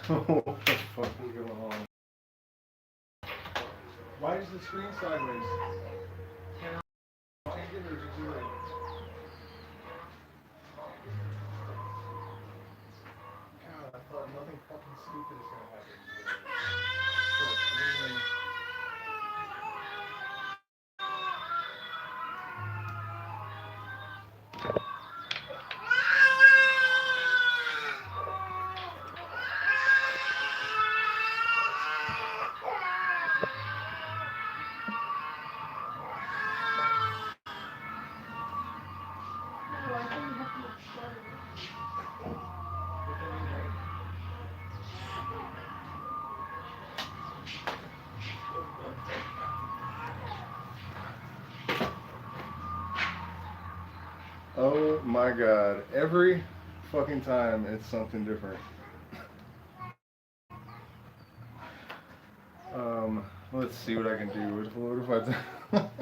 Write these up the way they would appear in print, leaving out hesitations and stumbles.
What the fuck is going on? Why is the screen sideways? Can I change it or is it too late? God, I thought nothing fucking stupid is gonna happen today. So, anyway. Oh my god, every fucking time it's something different. Let's see what I can do. What if I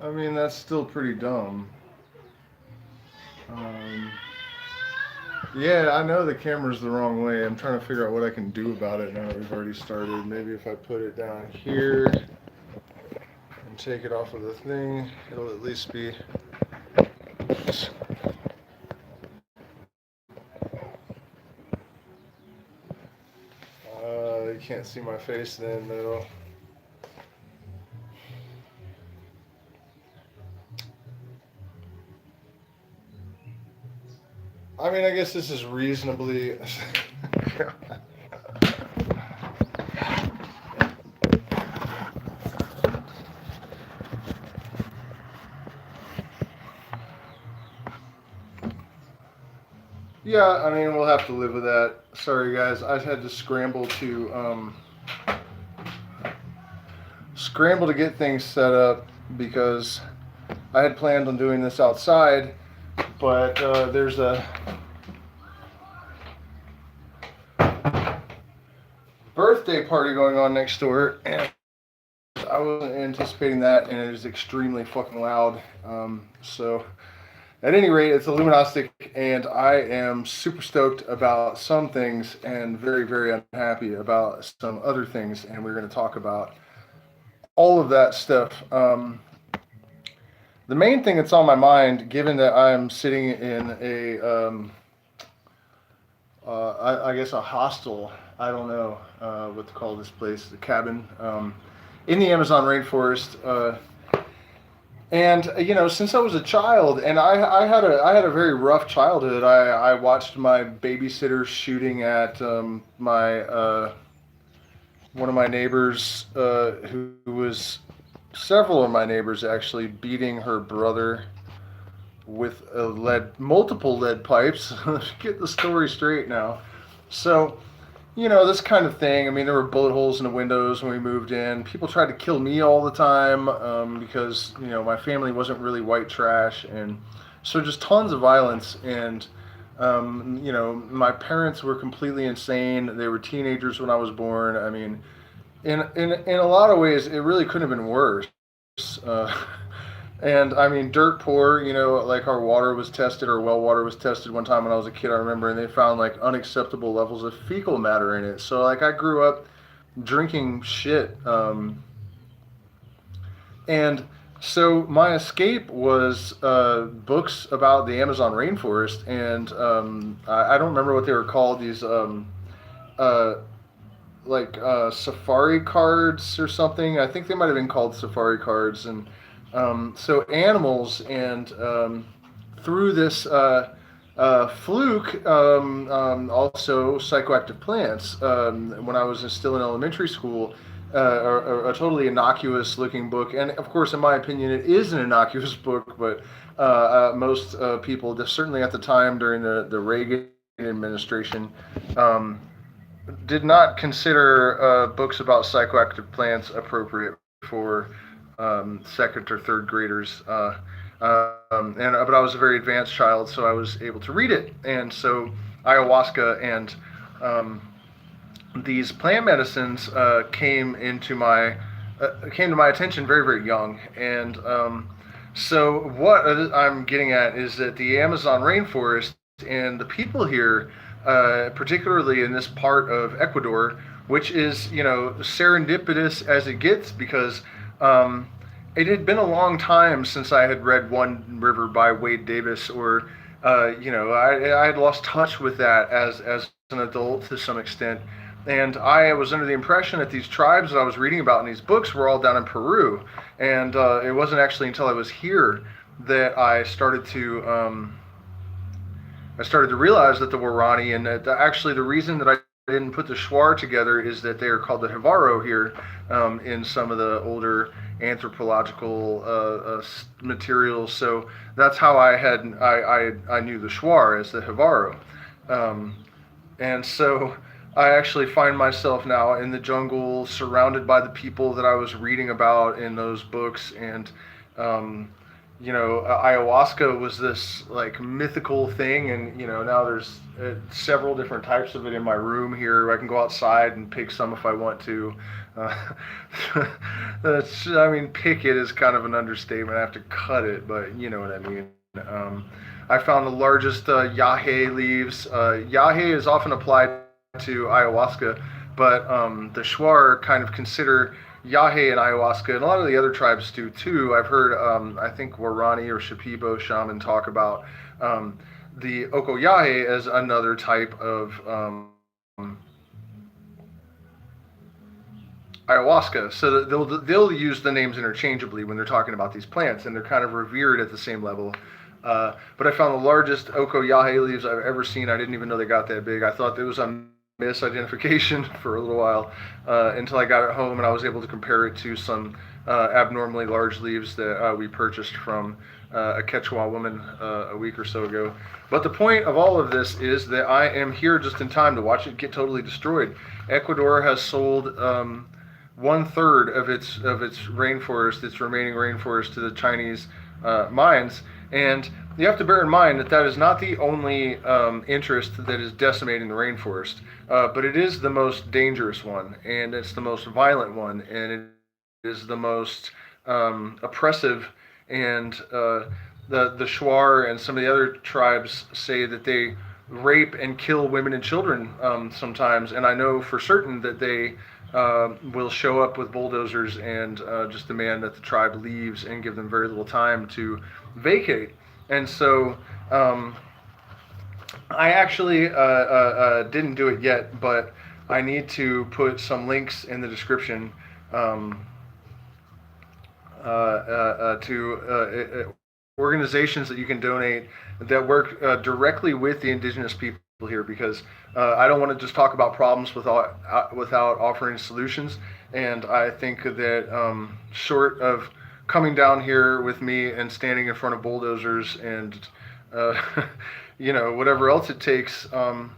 I mean, that's still pretty dumb. Yeah, I know the camera's the wrong way. I'm trying to figure out what I can do about it now that we've already started. Maybe if I put it down here and take it off of the thing, it'll at least be... You can't see my face then, though. I mean, I guess this is reasonably... Yeah, I mean, we'll have to live with that. Sorry, guys. I had to scramble to get things set up because I had planned on doing this outside, but there's a birthday party going on next door, and I wasn't anticipating that, and it is extremely fucking loud. So... At any rate, it's Illuminostic, and I am super stoked about some things and very, very unhappy about some other things, and we're going to talk about all of that stuff. The main thing that's on my mind, given that I'm sitting in a, I guess a hostel, I don't know what to call this place, a cabin, in the Amazon rainforest. And you know, since I was a child, and I had a very rough childhood. I watched my babysitter shooting at my one of my neighbors, who was several of my neighbors actually beating her brother with multiple lead pipes. Get the story straight now. So, you know, this kind of thing. I mean, there were bullet holes in the windows when we moved in. People tried to kill me all the time because, you know, my family wasn't really white trash. And so just tons of violence. And, you know, my parents were completely insane. They were teenagers when I was born. I mean, in a lot of ways, it really couldn't have been worse. And I mean, dirt poor, you know, like our water was tested, our well water was tested one time when I was a kid, I remember, and they found like unacceptable levels of fecal matter in it. So like I grew up drinking shit. And so my escape was books about the Amazon rainforest. And I don't remember what they were called, these safari cards or something. I think they might have been called safari cards. And so animals, and through this fluke, also psychoactive plants. When I was still in elementary school, a totally innocuous looking book, and of course, in my opinion, it is an innocuous book, but most people, certainly at the time during the Reagan administration, did not consider books about psychoactive plants appropriate for second or third graders, but I was a very advanced child, so I was able to read it. And so ayahuasca and these plant medicines came to my attention very, very young. And so what I'm getting at is that the Amazon rainforest and the people here, particularly in this part of Ecuador, which is, serendipitous as it gets, because it had been a long time since I had read One River by Wade Davis, or I had lost touch with that as an adult to some extent. And I was under the impression that these tribes that I was reading about in these books were all down in Peru. And it wasn't actually until I was here that I started to realize that the Warani, and that actually the reason that I didn't put the Shuar together is that they are called the Jivaro here in some of the older anthropological materials. So that's how I knew the Shuar as the Jivaro. And so I actually find myself now in the jungle, surrounded by the people that I was reading about in those books. And ayahuasca was this like mythical thing, and now there's several different types of it in my room here. I can go outside and pick some if I want to. Pick it is kind of an understatement. I have to cut it, but you know what I mean. I found the largest yahe leaves. Yahe is often applied to ayahuasca, but the Shuar kind of consider yahe and ayahuasca, and a lot of the other tribes do too. I've heard, I think Warani or Shipibo shaman talk about the okoyahe as another type of ayahuasca. So they'll use the names interchangeably when they're talking about these plants, and they're kind of revered at the same level. But I found the largest okoyahe leaves I've ever seen. I didn't even know they got that big. I thought it was a misidentification for a little while until I got it home and I was able to compare it to some abnormally large leaves that we purchased from a Quechua woman a week or so ago. But the point of all of this is that I am here just in time to watch it get totally destroyed. Ecuador has sold 1/3 of its rainforest, its remaining rainforest, to the Chinese mines. And you have to bear in mind that that is not the only interest that is decimating the rainforest, but it is the most dangerous one, and it's the most violent one, and it is the most oppressive. And the Shuar and some of the other tribes say that they rape and kill women and children sometimes, and I know for certain that they will show up with bulldozers and just demand that the tribe leaves and give them very little time to vacate. And so I actually didn't do it yet, but I need to put some links in the description to organizations that you can donate that work directly with the indigenous people here, because I don't want to just talk about problems without offering solutions. And I think that short of coming down here with me and standing in front of bulldozers and whatever else it takes, and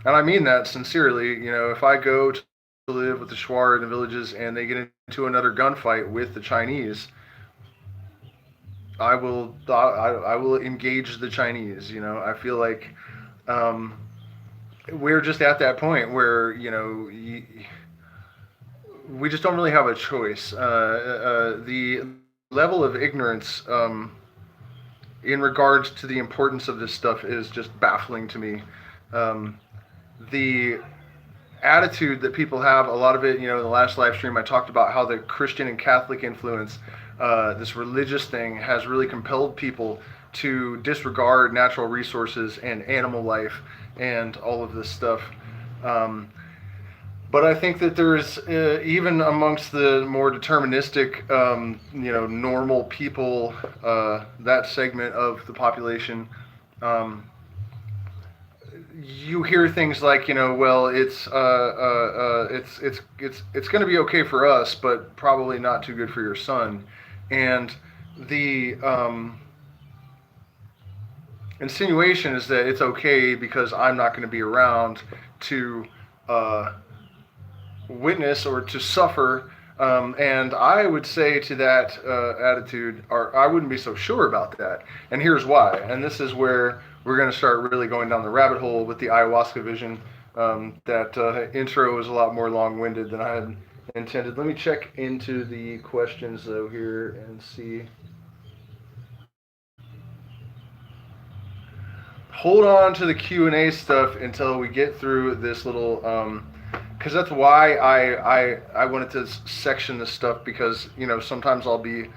I mean that sincerely, if I go to live with the Shuar in the villages and they get into another gunfight with the Chinese, I will engage the Chinese. I feel like we're just at that point where we just don't really have a choice. The level of ignorance in regards to the importance of this stuff is just baffling to me. The attitude that people have, a lot of it, in the last live stream, I talked about how the Christian and Catholic influence, this religious thing, has really compelled people to disregard natural resources and animal life and all of this stuff. But I think that there's, even amongst the more deterministic, normal people, that segment of the population, you hear things like, well, it's going to be okay for us, but probably not too good for your son. And the insinuation is that it's okay because I'm not going to be around to witness or to suffer. And I would say to that attitude, or I wouldn't be so sure about that. And here's why. And this is where we're going to start really going down the rabbit hole with the ayahuasca vision. That intro is a lot more long-winded than I had intended. Let me check into the questions though here and see. hold on to the Q&A stuff until we get through this little, because that's why I wanted to section this stuff, because sometimes I'll be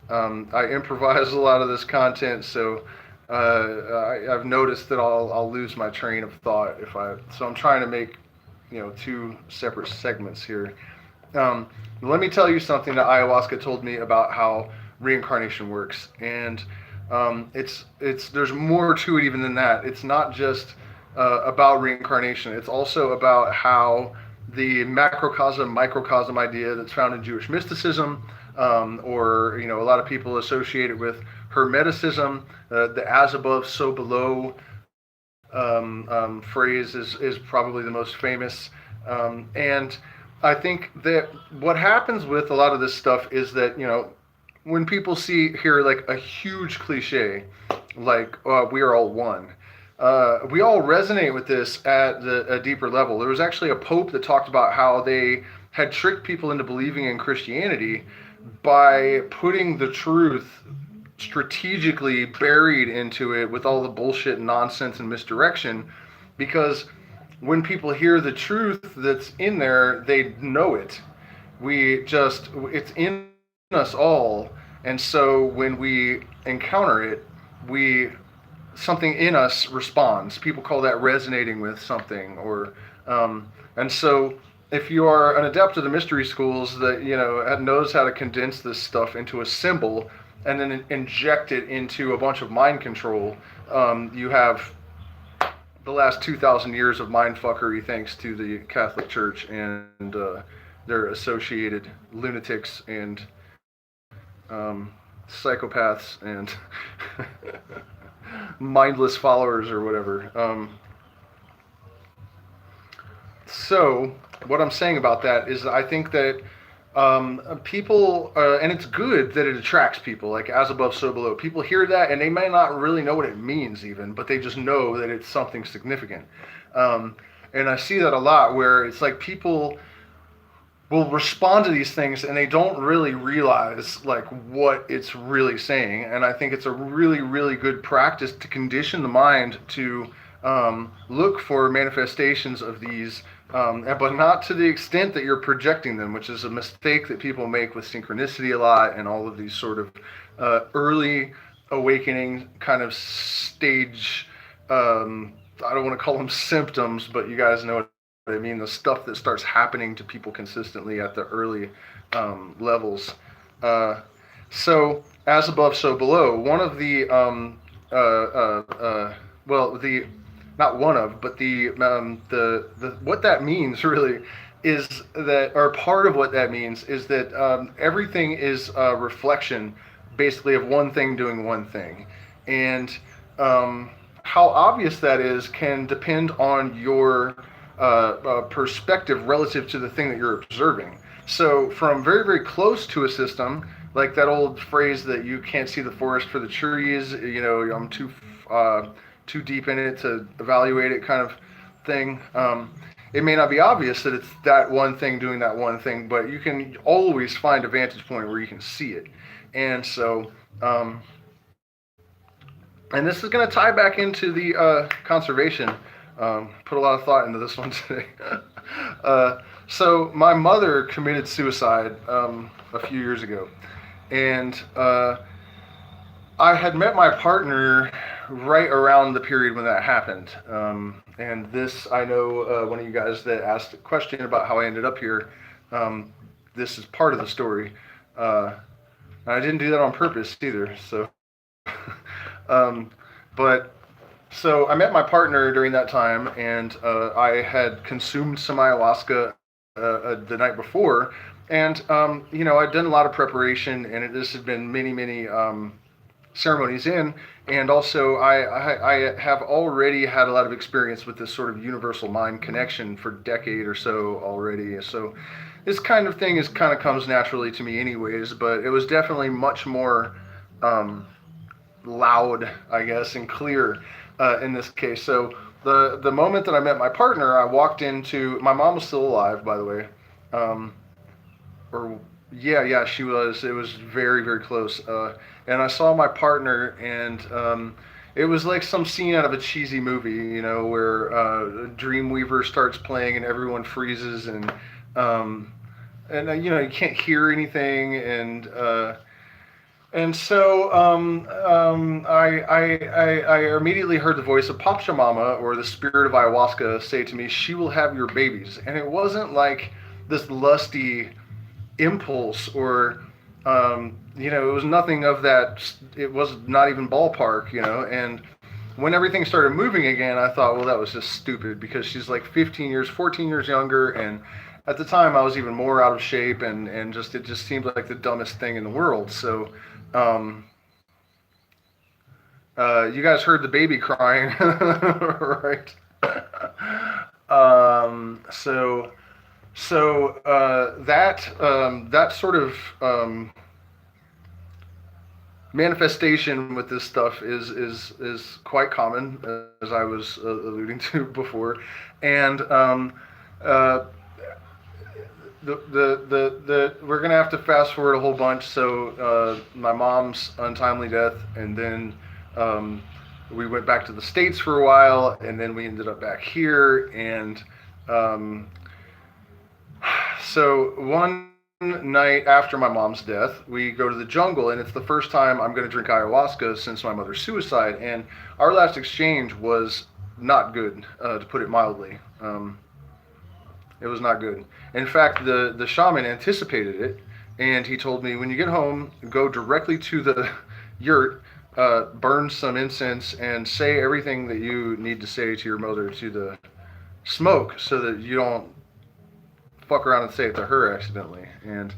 I improvise a lot of this content, so I've noticed that I'll lose my train of thought so I'm trying to make two separate segments here. Let me tell you something that ayahuasca told me about how reincarnation works, and there's more to it even than that. It's not just about reincarnation. It's also about how the macrocosm microcosm idea that's found in Jewish mysticism, or a lot of people associate it with Hermeticism, the as above so below phrase is probably the most famous, and I think that what happens with a lot of this stuff is that when people hear like a huge cliche like we are all one, we all resonate with this at a deeper level. There was actually a pope that talked about how they had tricked people into believing in Christianity by putting the truth strategically buried into it with all the bullshit, nonsense, and misdirection, because when people hear the truth that's in there, they know it. It's in us all, and so when we encounter it, something in us responds. People call that resonating with something, and so if you are an adept of the mystery schools that knows how to condense this stuff into a symbol and then inject it into a bunch of mind control, you have the last 2,000 years of mind fuckery thanks to the Catholic Church and their associated lunatics and psychopaths and mindless followers or whatever. So what I'm saying about that is I think that people, and it's good that it attracts people, like as above, so below. People hear that and they may not really know what it means even, but they just know that it's something significant. And I see that a lot where it's like people will respond to these things and they don't really realize like what it's really saying. And I think it's a really, really good practice to condition the mind to look for manifestations of these, but not to the extent that you're projecting them, which is a mistake that people make with synchronicity a lot and all of these sort of early awakening kind of stage, I don't want to call them symptoms, but you guys know what I mean, the stuff that starts happening to people consistently at the early levels. So as above, so below. One of the not one of, but the what that means really is that, or part of what that means is that everything is a reflection, basically, of one thing doing one thing, and how obvious that is can depend on your perspective relative to the thing that you're observing. So from very, very close to a system, like that old phrase that you can't see the forest for the trees, I'm too deep in it to evaluate it kind of thing. It may not be obvious that it's that one thing doing that one thing, but you can always find a vantage point where you can see it. And so, and this is going to tie back into the conservation. Put a lot of thought into this one today. So my mother committed suicide a few years ago, and I had met my partner right around the period when that happened. And this, I know one of you guys that asked a question about how I ended up here, this is part of the story. I didn't do that on purpose either, so. So I met my partner during that time, and I had consumed some ayahuasca the night before, and I'd done a lot of preparation, and this had been many ceremonies in, and also I have already had a lot of experience with this sort of universal mind connection for a decade or so already. So this kind of thing comes naturally to me anyways, but it was definitely much more loud, I guess, and clear in this case. So the moment that I met my partner, I walked into, my mom was still alive, by the way. Yeah, she was. It was very, very close. And I saw my partner, and It was like some scene out of a cheesy movie, where Dreamweaver starts playing and everyone freezes, um, you can't hear anything, and so I immediately heard the voice of Pachamama, or the spirit of ayahuasca, say to me, "She will have your babies." And it wasn't like this lusty impulse, or it was nothing of that. It was not even ballpark, and when everything started moving again, I thought, well, that was just stupid, because she's like 14 years younger, and at the time I was even more out of shape, and it just seemed like the dumbest thing in the world. So you guys heard the baby crying, right? That sort of manifestation with this stuff is quite common, as I was alluding to before, and we're gonna have to fast forward a whole bunch. So my mom's untimely death, and then we went back to the States for a while, and then we ended up back here, and so one night after my mom's death, we go to the jungle, and it's the first time I'm going to drink ayahuasca since my mother's suicide, and our last exchange was not good, to put it mildly. It was not good. In fact, the shaman anticipated it, and he told me, when you get home, go directly to the yurt, burn some incense, and say everything that you need to say to your mother to the smoke, so that you don't fuck around and say it to her accidentally. And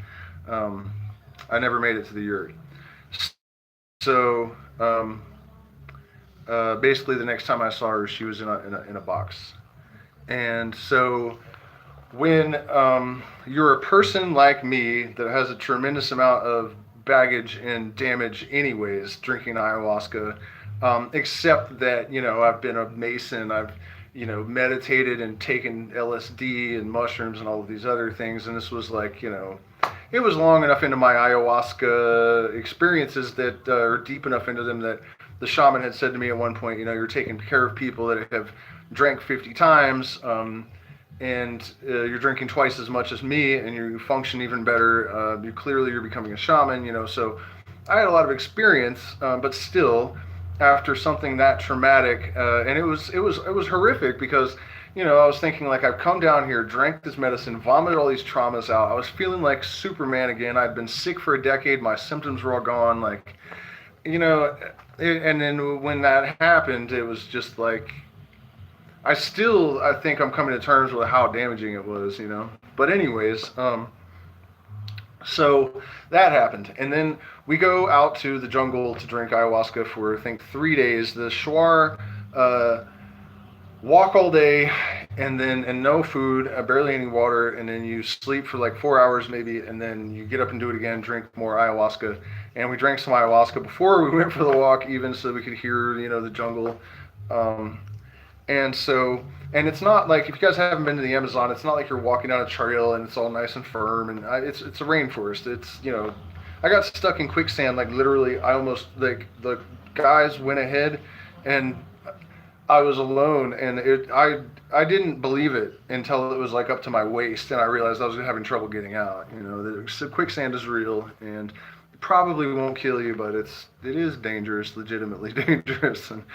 I never made it to the yurt. So basically, the next time I saw her, she was in a box. And so when you're a person like me that has a tremendous amount of baggage and damage anyways, drinking ayahuasca, except that, I've been a Mason, I've meditated and taken LSD and mushrooms and all of these other things, and this was like, it was long enough into my ayahuasca experiences that are deep enough into them that the shaman had said to me at one point, you're taking care of people that have drank 50 times, and you're drinking twice as much as me, and you function even better. You're becoming a shaman, so I had a lot of experience, but still, after something that traumatic, and it was horrific, because I was thinking, like, I've come down here, drank this medicine, vomited all these traumas out. I was feeling like Superman again. I'd been sick for a decade. My symptoms were all gone. Like, and then when that happened, it was just like, I think I'm coming to terms with how damaging it was, But anyways, so that happened, and then we go out to the jungle to drink ayahuasca for, I think, 3 days. The Shuar walk all day, and no food, barely any water, and then you sleep for like 4 hours maybe, and then you get up and do it again, drink more ayahuasca. And we drank some ayahuasca before we went for the walk, even so we could hear, the jungle. And it's not like, if you guys haven't been to the Amazon, it's not like you're walking down a trail and it's all nice and firm, and it's a rainforest. It's, I got stuck in quicksand, like literally. I almost, like, the guys went ahead and I was alone, and I didn't believe it until it was like up to my waist, and I realized I was having trouble getting out. The quicksand is real, and it probably won't kill you, but it is dangerous, legitimately dangerous. And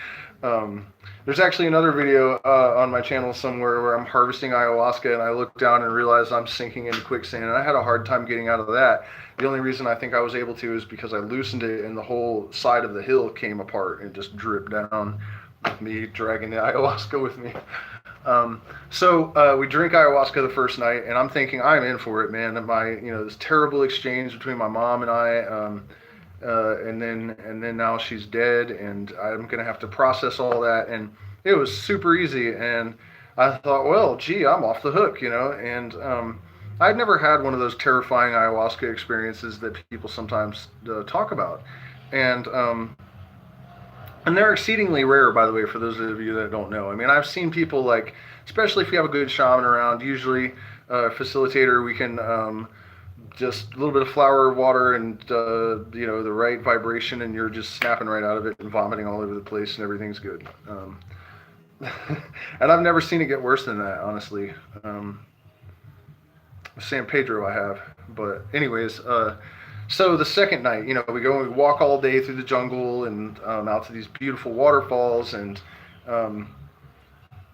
there's actually another video on my channel somewhere where I'm harvesting ayahuasca, and I look down and realize I'm sinking into quicksand, and I had a hard time getting out of that. The only reason I think I was able to is because I loosened it, and the whole side of the hill came apart and just dripped down, with me dragging the ayahuasca with me. So we drink ayahuasca the first night, and I'm thinking, I'm in for it, man. This terrible exchange between my mom and I, and then now she's dead, and I'm gonna have to process all that, and it was super easy. And I thought, well, gee, I'm off the hook, and I'd never had one of those terrifying ayahuasca experiences that people sometimes talk about, and they're exceedingly rare, by the way, for those of you that don't know. I mean, I've seen people, like, especially if you have a good shaman around, usually a facilitator, we can just a little bit of flour, water, and the right vibration, and you're just snapping right out of it and vomiting all over the place, and everything's good. And I've never seen it get worse than that, honestly. San Pedro, I have, but anyways, so the second night, we go and we walk all day through the jungle and out to these beautiful waterfalls, and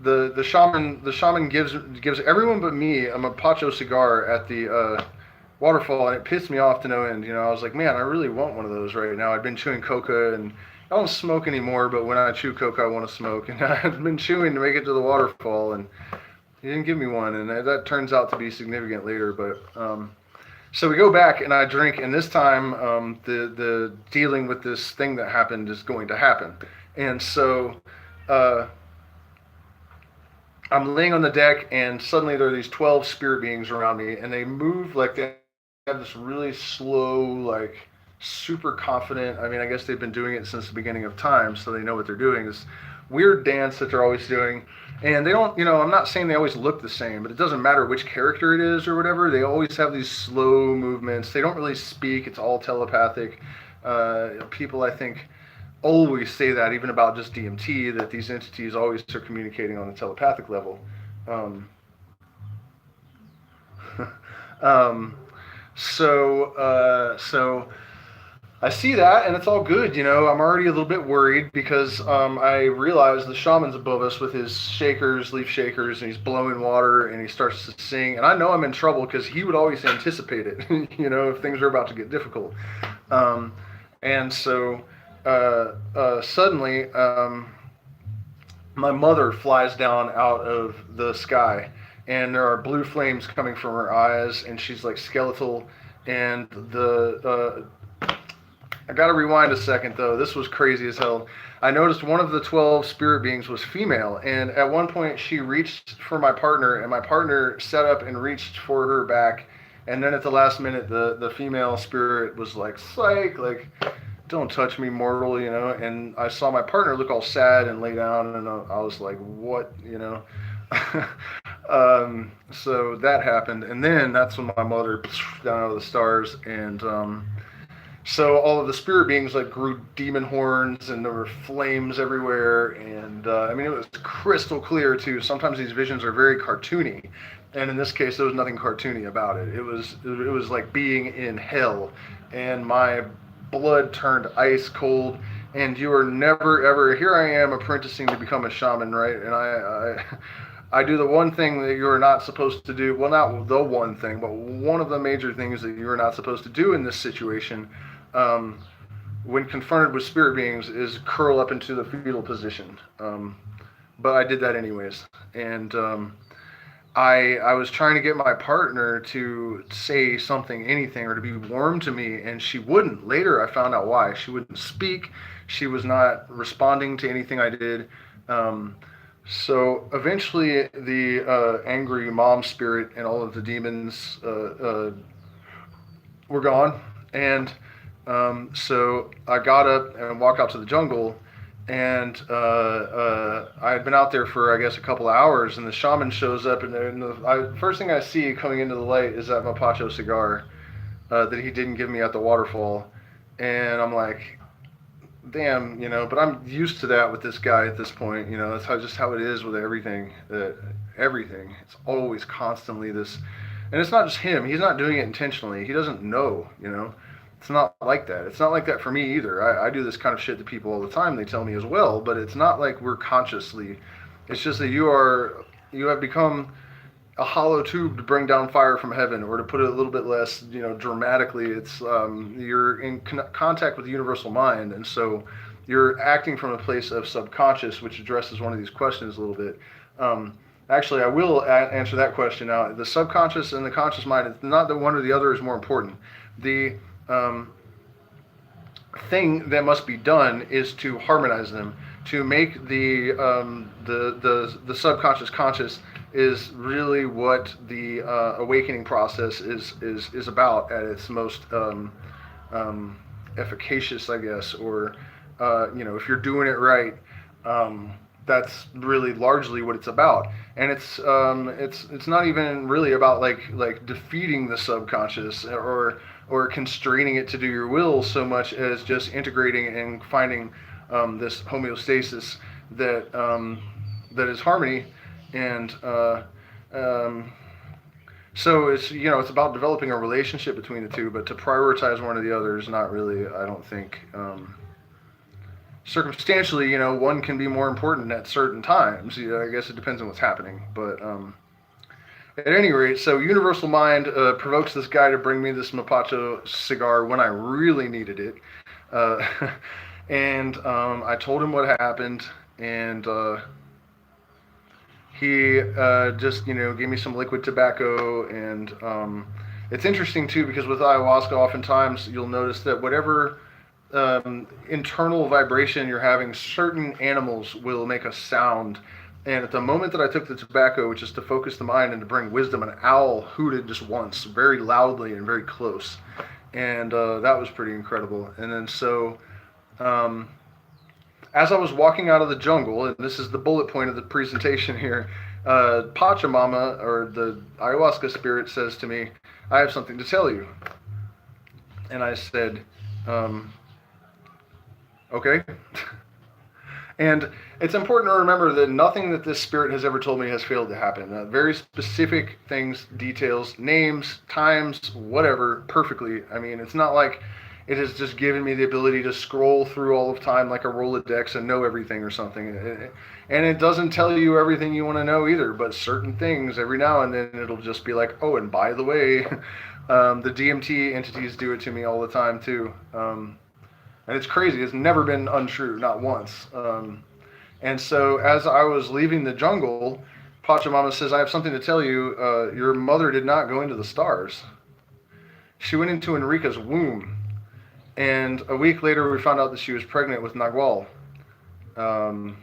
the shaman gives everyone but me a mapacho cigar at the waterfall, and it pissed me off to no end. I was like, man, I really want one of those right now. I've been chewing coca, and I don't smoke anymore, but when I chew coca, I want to smoke, and I've been chewing to make it to the waterfall, and he didn't give me one, and that turns out to be significant later. But so we go back, and I drink, and this time the dealing with this thing that happened is going to happen. And so I'm laying on the deck, and suddenly there are these 12 spirit beings around me, and they move like they have this really slow, like super confident. I mean, I guess they've been doing it since the beginning of time, so they know what they're doing. This weird dance that they're always doing. And they don't, I'm not saying they always look the same, but it doesn't matter which character it is or whatever. They always have these slow movements. They don't really speak. It's all telepathic. People, I think, always say that, even about just DMT, that these entities always are communicating on a telepathic level. So I see that, and it's all good. I'm already a little bit worried because I realize the shaman's above us with his shakers, leaf shakers, and he's blowing water, and he starts to sing. And I know I'm in trouble because he would always anticipate it, if things are about to get difficult. And so suddenly my mother flies down out of the sky, and there are blue flames coming from her eyes, and she's like skeletal, and I gotta rewind a second though. This was crazy as hell. I noticed one of the 12 spirit beings was female, and at one point she reached for my partner, and my partner sat up and reached for her back, and then at the last minute the female spirit was like, psych, like, don't touch me, mortal, and I saw my partner look all sad and lay down, and I was like, what, so that happened, and then that's when my mother down out of the stars, and so all of the spirit beings like grew demon horns, and there were flames everywhere, and I mean, it was crystal clear too. Sometimes these visions are very cartoony, and in this case there was nothing cartoony about it. It was like being in hell, and my blood turned ice cold, and you are never ever, here I am apprenticing to become a shaman, right? And I do the one thing that you're not supposed to do. Well, not the one thing, but one of the major things that you're not supposed to do in this situation, when confronted with spirit beings, is curl up into the fetal position. But I did that anyways. And I was trying to get my partner to say something, anything, or to be warm to me, and she wouldn't. Later, I found out why. She wouldn't speak. She was not responding to anything I did. So eventually the angry mom spirit and all of the demons were gone. And so I got up and walked out to the jungle, and I had been out there for, I guess, a couple of hours, and the shaman shows up, and the first thing I see coming into the light is that mapacho cigar that he didn't give me at the waterfall. And I'm like, damn, but I'm used to that with this guy at this point. That's just how it is with everything. Everything. It's always constantly this, and it's not just him. He's not doing it intentionally. He doesn't know. It's not like that. It's not like that for me either. I do this kind of shit to people all the time. They tell me as well, but it's not like we're consciously. It's just that you have become a hollow tube to bring down fire from heaven, or to put it a little bit less, dramatically, it's you're in contact with the universal mind, and so you're acting from a place of subconscious, which addresses one of these questions a little bit. Actually, I will answer that question now. The subconscious and the conscious mind, it's not that one or the other is more important. The thing that must be done is to harmonize them, to make the subconscious conscious is really what the awakening process is about at its most efficacious, I guess, or if you're doing it right, that's really largely what it's about. And it's not even really about like defeating the subconscious or constraining it to do your will so much as just integrating and finding this homeostasis that is harmony. And so it's about developing a relationship between the two, but to prioritize one or the other is not really, I don't think. Circumstantially, one can be more important at certain times. I guess it depends on what's happening. But at any rate, so Universal Mind provokes this guy to bring me this Mapacho cigar when I really needed it. And I told him what happened, and he just, gave me some liquid tobacco. And it's interesting, too, because with ayahuasca, oftentimes you'll notice that whatever internal vibration you're having, certain animals will make a sound. And at the moment that I took the tobacco, which is to focus the mind and to bring wisdom, an owl hooted just once, very loudly and very close. And that was pretty incredible. And then so as I was walking out of the jungle, and this is the bullet point of the presentation here, Pachamama, or the ayahuasca spirit, says to me, "I have something to tell you." And I said, okay. And it's important to remember that nothing that this spirit has ever told me has failed to happen. Very specific things, details, names, times, whatever, perfectly. I mean, it's not like it has just given me the ability to scroll through all of time like a Rolodex and know everything or something. And it doesn't tell you everything you want to know either, but certain things, every now and then it'll just be like, oh, and by the way, the DMT entities do it to me all the time too. And it's crazy. It's never been untrue, not once. And so as I was leaving the jungle, Pachamama says, "I have something to tell you. Your mother did not go into the stars. She went into Enrica's womb. And a week later, we found out that she was pregnant with Nagual." And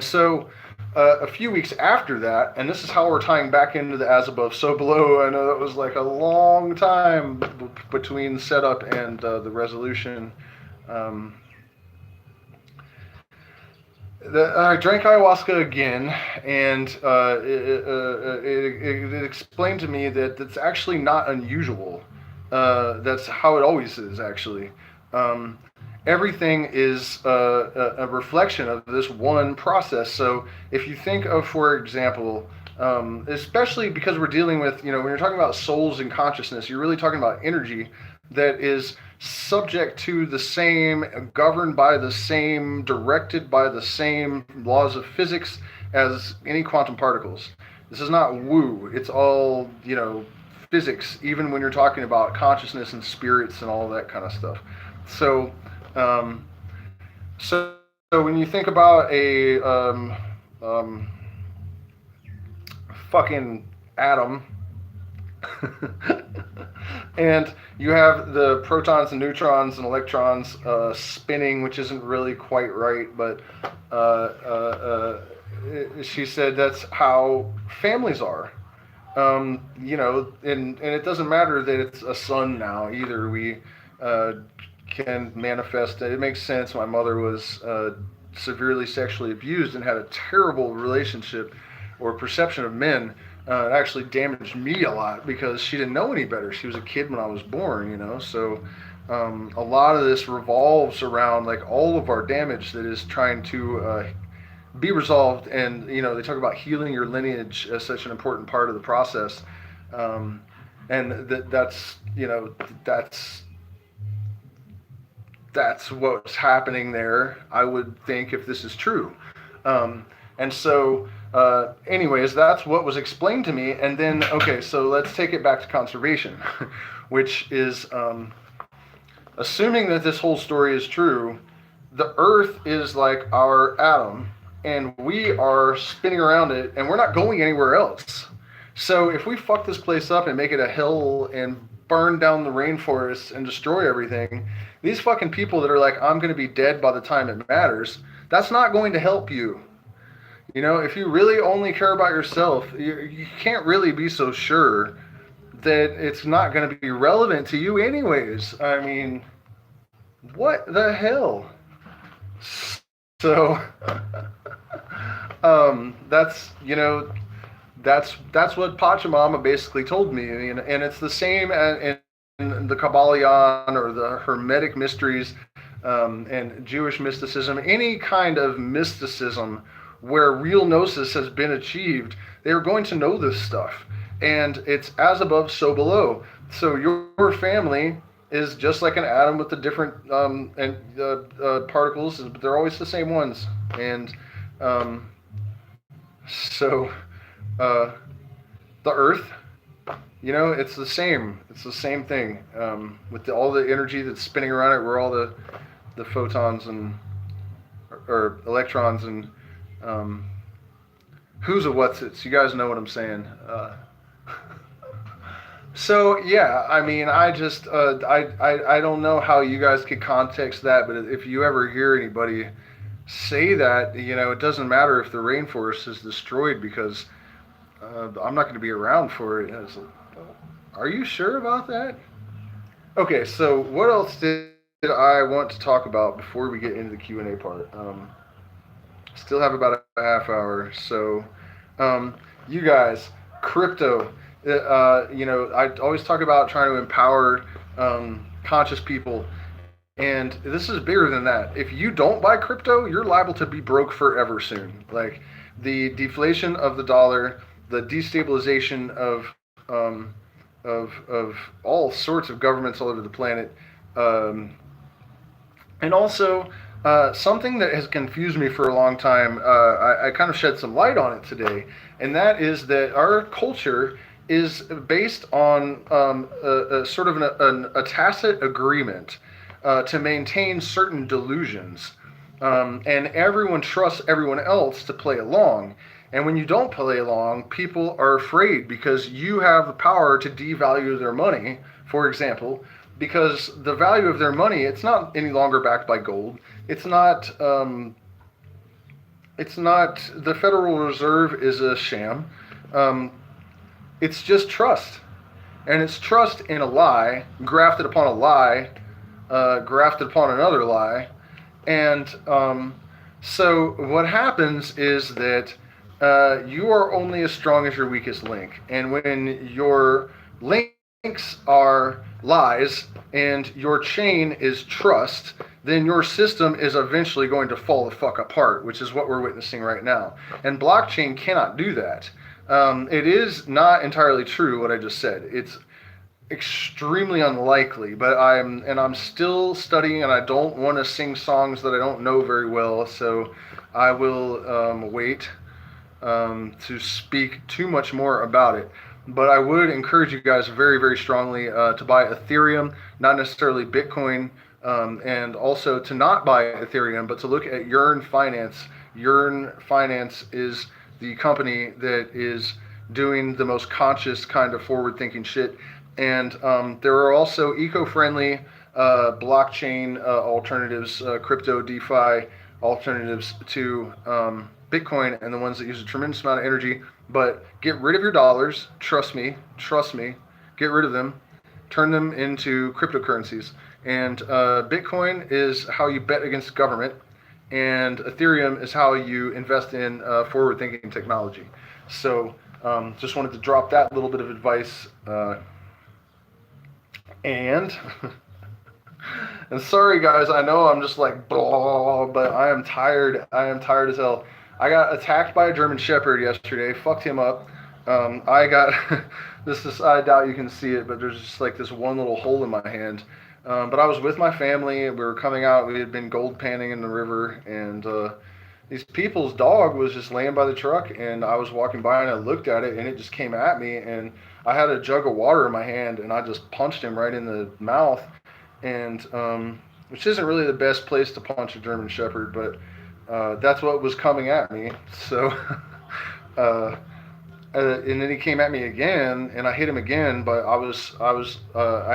so a few weeks after that, and this is how we're tying back into the as above, so below. I know that was like a long time between setup and the resolution. I drank ayahuasca again, and it explained to me that it's actually not unusual. That's how it always is, actually. Everything is a reflection of this one process. So if you think of, for example, especially because we're dealing with, when you're talking about souls and consciousness, you're really talking about energy that is subject to the same, governed by the same, directed by the same laws of physics as any quantum particles. This is not woo. It's all, physics, even when you're talking about consciousness and spirits and all that kind of stuff. So, so when you think about a fucking atom, and you have the protons and neutrons and electrons spinning, which isn't really quite right, but she said that's how families are. And it doesn't matter that it's a son now either. We can manifest it. It makes sense. My mother was severely sexually abused and had a terrible relationship or perception of men. It actually damaged me a lot because she didn't know any better. She was a kid when I was born, so a lot of this revolves around like all of our damage that is trying to be resolved. And they talk about healing your lineage as such an important part of the process, and that's what's happening there, I would think, if this is true. And so anyways, that's what was explained to me. And then, okay, so let's take it back to conservation, which is assuming that this whole story is true. The earth is like our atom, and we are spinning around it, and we're not going anywhere else. So if we fuck this place up and make it a hill and burn down the rainforests and destroy everything, these fucking people that are like, I'm going to be dead by the time it matters, that's not going to help you. If you really only care about yourself, you can't really be so sure that it's not going to be relevant to you anyways. I mean, what the hell? So, that's, that's what Pachamama basically told me, and it's the same in the Kabbalion or the Hermetic mysteries, and Jewish mysticism, any kind of mysticism where real gnosis has been achieved. They are going to know this stuff, and it's as above, so below. So your family is just like an atom with the different particles, but they're always the same ones, and so uh, the Earth, it's the same. It's the same thing, with all the energy that's spinning around it. Where all the photons or electrons and who's a what's it. You guys know what I'm saying. So yeah, I mean, I just I don't know how you guys could context that, but if you ever hear anybody say that, it doesn't matter if the rainforest is destroyed because I'm not going to be around for it. Are you sure about that? Okay, so what else did I want to talk about before we get into the Q&A part? Still have about a half hour, so you guys, crypto. I always talk about trying to empower conscious people, and this is bigger than that. If you don't buy crypto, you're liable to be broke forever soon. Like the deflation of the dollar, the destabilization of all sorts of governments all over the planet, and also something that has confused me for a long time. I kind of shed some light on it today, and that is that our culture is based on a sort of a tacit agreement to maintain certain delusions. And everyone trusts everyone else to play along. And when you don't play along, people are afraid because you have the power to devalue their money, for example, because the value of their money, it's not any longer backed by gold. It's not, the Federal Reserve is a sham. It's just trust. And it's trust in a lie, grafted upon a lie, grafted upon another lie. And so what happens is that you are only as strong as your weakest link. And when your links are lies and your chain is trust, then your system is eventually going to fall the fuck apart, which is what we're witnessing right now. And blockchain cannot do that. It is not entirely true what I just said. It's extremely unlikely, but I'm still studying, and I don't want to sing songs that I don't know very well, so I will wait to speak too much more about it. But I would encourage you guys very, very strongly to buy Ethereum, not necessarily Bitcoin, and also to not buy Ethereum, but to look at Yearn Finance. Yearn Finance is the company that is doing the most conscious kind of forward-thinking shit. And there are also eco-friendly blockchain alternatives, crypto, DeFi alternatives to Bitcoin, and the ones that use a tremendous amount of energy. But get rid of your dollars. Trust me. Get rid of them. Turn them into cryptocurrencies. And Bitcoin is how you bet against government, and Ethereum is how you invest in forward-thinking technology. So just wanted to drop that little bit of advice. And sorry guys, I know I'm just like blah, but I am tired. I am tired as hell. I got attacked by a German Shepherd yesterday. Fucked him up. I got I doubt you can see it, but there's just like this one little hole in my hand. But I was with my family, and we were coming out. We had been gold panning in the river, and these people's dog was just laying by the truck, and I was walking by, and I looked at it, and it just came at me, and I had a jug of water in my hand, and I just punched him right in the mouth, and which isn't really the best place to punch a German Shepherd, but that's what was coming at me. So, and then he came at me again, and I hit him again, but I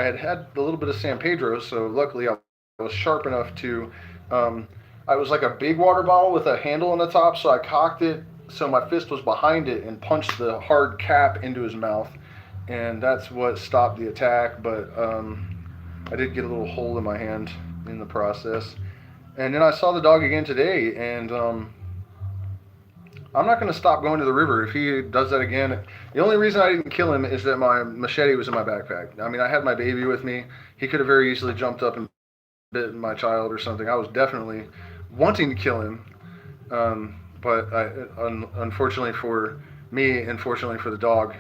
had a little bit of San Pedro, so luckily I was sharp enough to, I was like a big water bottle with a handle on the top, so I cocked it so my fist was behind it and punched the hard cap into his mouth, and that's what stopped the attack. But I did get a little hole in my hand in the process. And then I saw the dog again today, and I'm not going to stop going to the river if he does that again. The only reason I didn't kill him is that my machete was in my backpack. I mean, I had my baby with me. He could have very easily jumped up and bitten my child or something. I was definitely wanting to kill him, but unfortunately for me, and fortunately for the dog.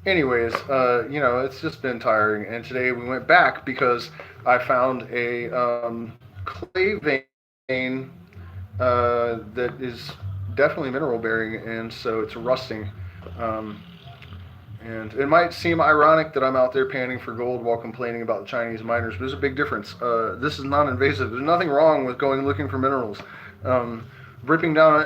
Anyways, it's just been tiring. And today we went back because I found a clay vein that is definitely mineral bearing, and so it's rusting. And it might seem ironic that I'm out there panning for gold while complaining about the Chinese miners, but there's a big difference. This is non-invasive. There's nothing wrong with going looking for minerals. Ripping down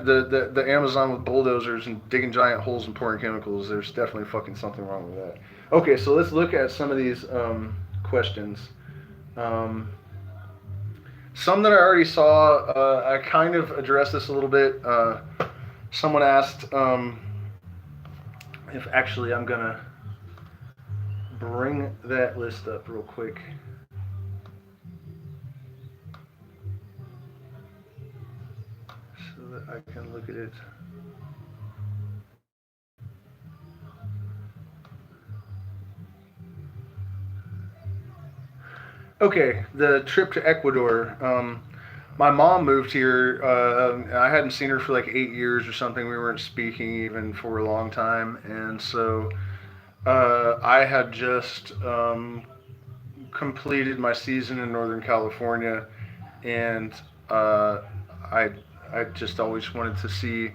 the Amazon with bulldozers and digging giant holes and pouring chemicals, there's definitely fucking something wrong with that. Okay, so let's look at some of these questions. Some that I already saw, I kind of addressed this a little bit. Someone asked if actually I'm going to bring that list up real quick. So that I can look at it. Okay, the trip to Ecuador. My mom moved here. I hadn't seen her for like 8 years or something. We weren't speaking even for a long time. And so I had just completed my season in Northern California. And I just always wanted to see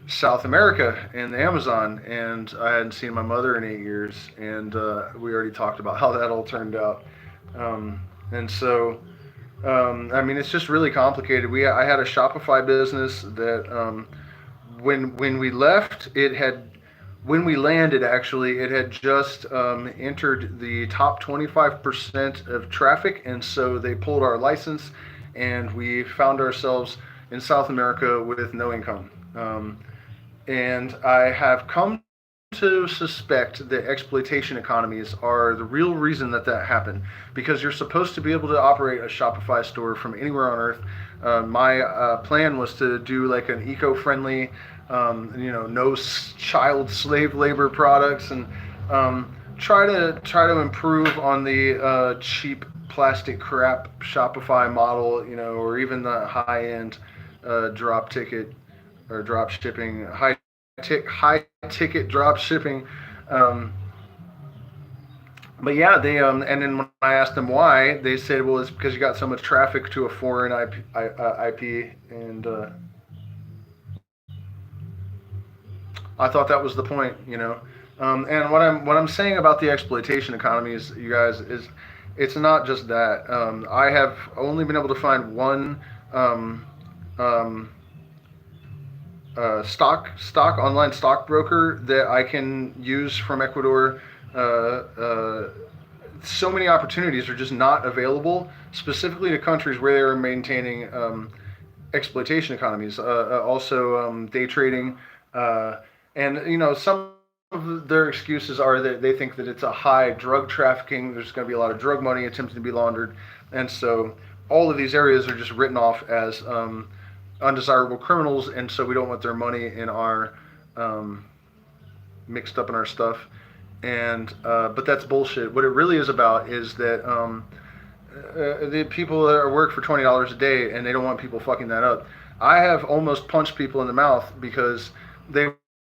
South America and the Amazon. And I hadn't seen my mother in 8 years. And we already talked about how that all turned out. And so, I mean, it's just really complicated. I had a Shopify business that, when we left, when we landed, actually, it had just entered the top 25% of traffic, and so they pulled our license, and we found ourselves in South America with no income. And I have come to suspect that exploitation economies are the real reason that happened, because you're supposed to be able to operate a Shopify store from anywhere on earth. My plan was to do like an eco-friendly, no child slave labor products, and try to improve on the cheap plastic crap Shopify model, or even the high-end drop ticket or drop shipping, high ticket drop shipping. But yeah, they and then when I asked them why, they said, well, it's because you got so much traffic to a foreign IP, and I thought that was the point, and what I'm saying about the exploitation economies, you guys, is it's not just that. I have only been able to find one online stockbroker that I can use from Ecuador. So many opportunities are just not available, specifically to countries where they are maintaining exploitation economies. Also, day trading, and some of their excuses are that they think that it's a high drug trafficking. There's going to be a lot of drug money attempting to be laundered, and so all of these areas are just written off as undesirable criminals, and so we don't want their money in our mixed up in our stuff. And but that's bullshit. What it really is about is that the people that work for $20 a day, and they don't want people fucking that up. I have almost punched people in the mouth because they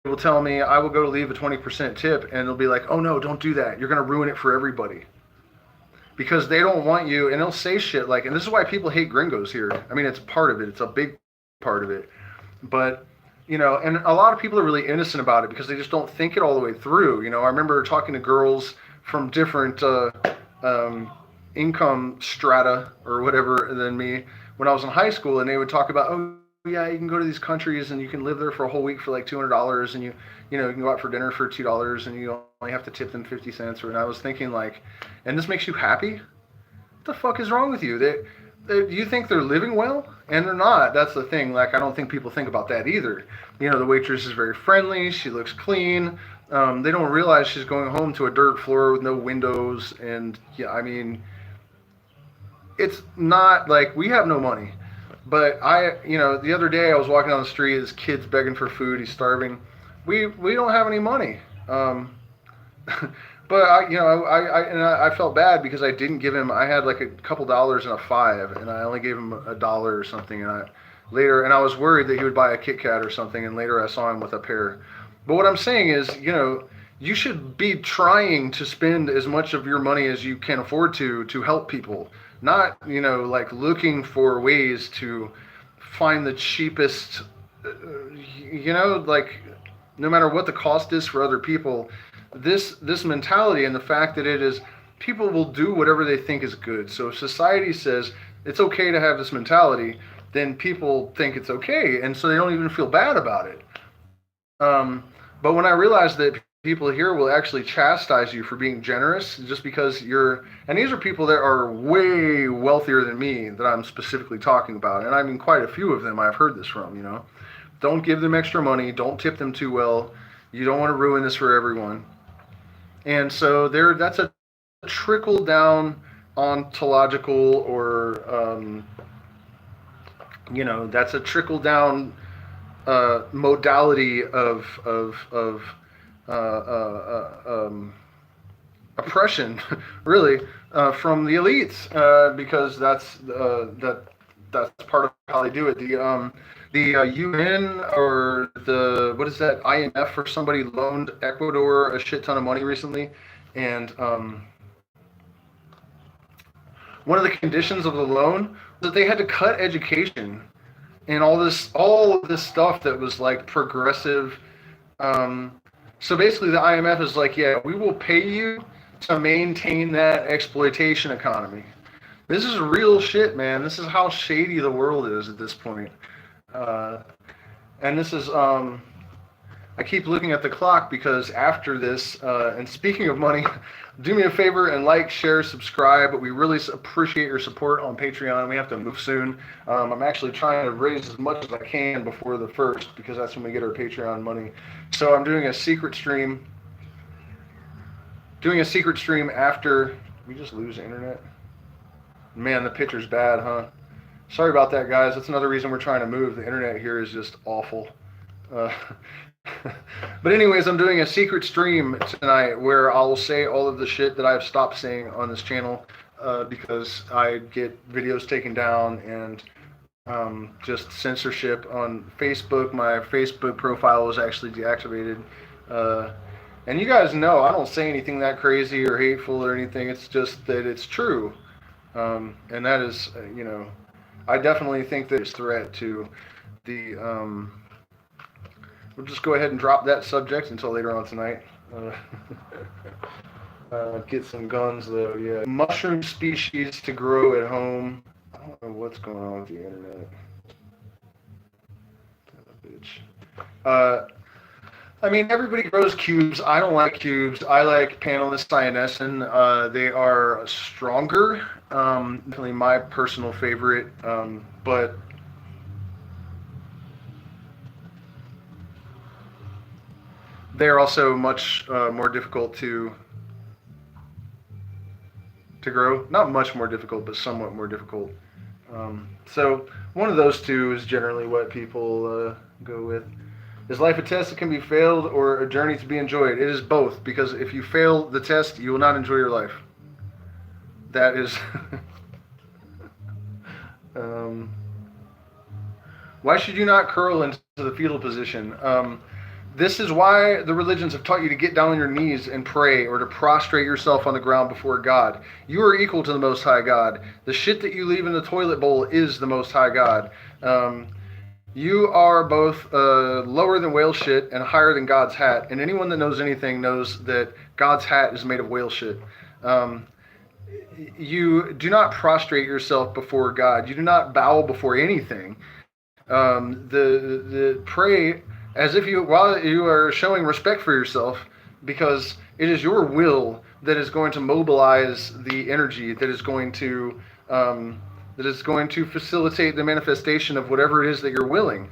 will tell me I will go leave a 20% tip, and they'll be like, oh no, don't do that, you're going to ruin it for everybody. Because they don't want you, and they'll say shit like, and this is why people hate gringos here. I mean, it's part of it. It's a big part of it. But, and a lot of people are really innocent about it because they just don't think it all the way through. I remember talking to girls from different income strata or whatever than me when I was in high school, and they would talk about, oh yeah, you can go to these countries and you can live there for a whole week for like $200, and you can go out for dinner for $2 and you only have to tip them 50 cents. And I was thinking like, and this makes you happy? What the fuck is wrong with you? You think they're living well, and they're not. That's the thing. Like, I don't think people think about that either. The waitress is very friendly. She looks clean. They don't realize she's going home to a dirt floor with no windows. And yeah, I mean, it's not like we have no money. But the other day I was walking down the street, this kid's begging for food, he's starving. We don't have any money. But I felt bad because I didn't give him. I had like a couple dollars and a $5, and I only gave him $1 or something. And I was worried that he would buy a Kit Kat or something. And later I saw him with a pair. But what I'm saying is, you should be trying to spend as much of your money as you can afford to help people. Not like looking for ways to find the cheapest. Like no matter what the cost is for other people. This mentality and the fact that it is, people will do whatever they think is good. So if society says it's okay to have this mentality, then people think it's okay, and so they don't even feel bad about it. But when I realized that people here will actually chastise you for being generous just because and these are people that are way wealthier than me that I'm specifically talking about, and I mean quite a few of them I've heard this from. Don't give them extra money, don't tip them too well, you don't want to ruin this for everyone. And so that's a trickle down ontological, or that's a trickle down modality of oppression, really, from the elites, because that's part of how they do it. The UN or what is that, IMF or somebody loaned Ecuador a shit ton of money recently, and one of the conditions of the loan was that they had to cut education and all of this stuff that was like progressive. So basically the IMF is like, yeah, we will pay you to maintain that exploitation economy. This is real shit, man. This is how shady the world is at this point. And this is, I keep looking at the clock because after this, and speaking of money, do me a favor and like, share, subscribe. We really appreciate your support on Patreon. We have to move soon. I'm actually trying to raise as much as I can before the 1st, because that's when we get our Patreon money. So I'm doing a secret stream. After we just lose the internet. Man, the picture's bad, huh? Sorry about that, guys. That's another reason we're trying to move. The internet here is just awful. But anyways, I'm doing a secret stream tonight where I'll say all of the shit that I've stopped saying on this channel because I get videos taken down and just censorship on Facebook. My Facebook profile was actually deactivated. And you guys know I don't say anything that crazy or hateful or anything. It's just that it's true. And that is, I definitely think there's a threat to the, we'll just go ahead and drop that subject until later on tonight. Get some guns though, yeah. Mushroom species to grow at home. I don't know what's going on with the internet. Bitch. I mean, everybody grows cubes. I don't like cubes. I like panelless cyanescen. They are stronger. Definitely my personal favorite. But they're also much more difficult to grow. Not much more difficult, but somewhat more difficult. So one of those two is generally what people go with. Is life a test that can be failed or a journey to be enjoyed? It is both, because if you fail the test, you will not enjoy your life. That is... Why should you not curl into the fetal position? This is why the religions have taught you to get down on your knees and pray, or to prostrate yourself on the ground before God. You are equal to the Most High God. The shit that you leave in the toilet bowl is the Most High God. You are both lower than whale shit and higher than God's hat. And anyone that knows anything knows that God's hat is made of whale shit. You do not prostrate yourself before God. You do not bow before anything. The pray as if while you are showing respect for yourself, because it is your will that is going to mobilize the energy that is going to facilitate the manifestation of whatever it is that you're willing.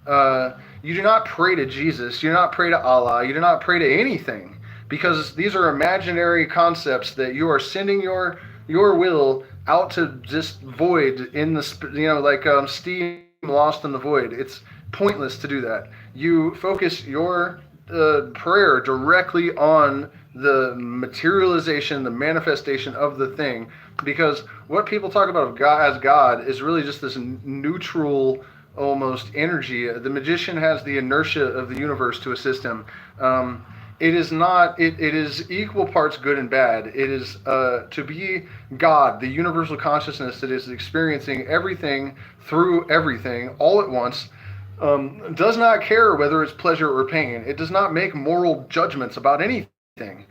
You do not pray to Jesus. You do not pray to Allah. You do not pray to anything, because these are imaginary concepts that you are sending your will out to just void in the, like steam lost in the void. It's pointless to do that. You focus your prayer directly on the materialization, the manifestation of the thing, because what people talk about God as God is really just this neutral, almost energy. The magician has the inertia of the universe to assist him. It is not. It is equal parts good and bad. It is to be God, the universal consciousness that is experiencing everything through everything all at once. Does not care whether it's pleasure or pain. It does not make moral judgments about anything.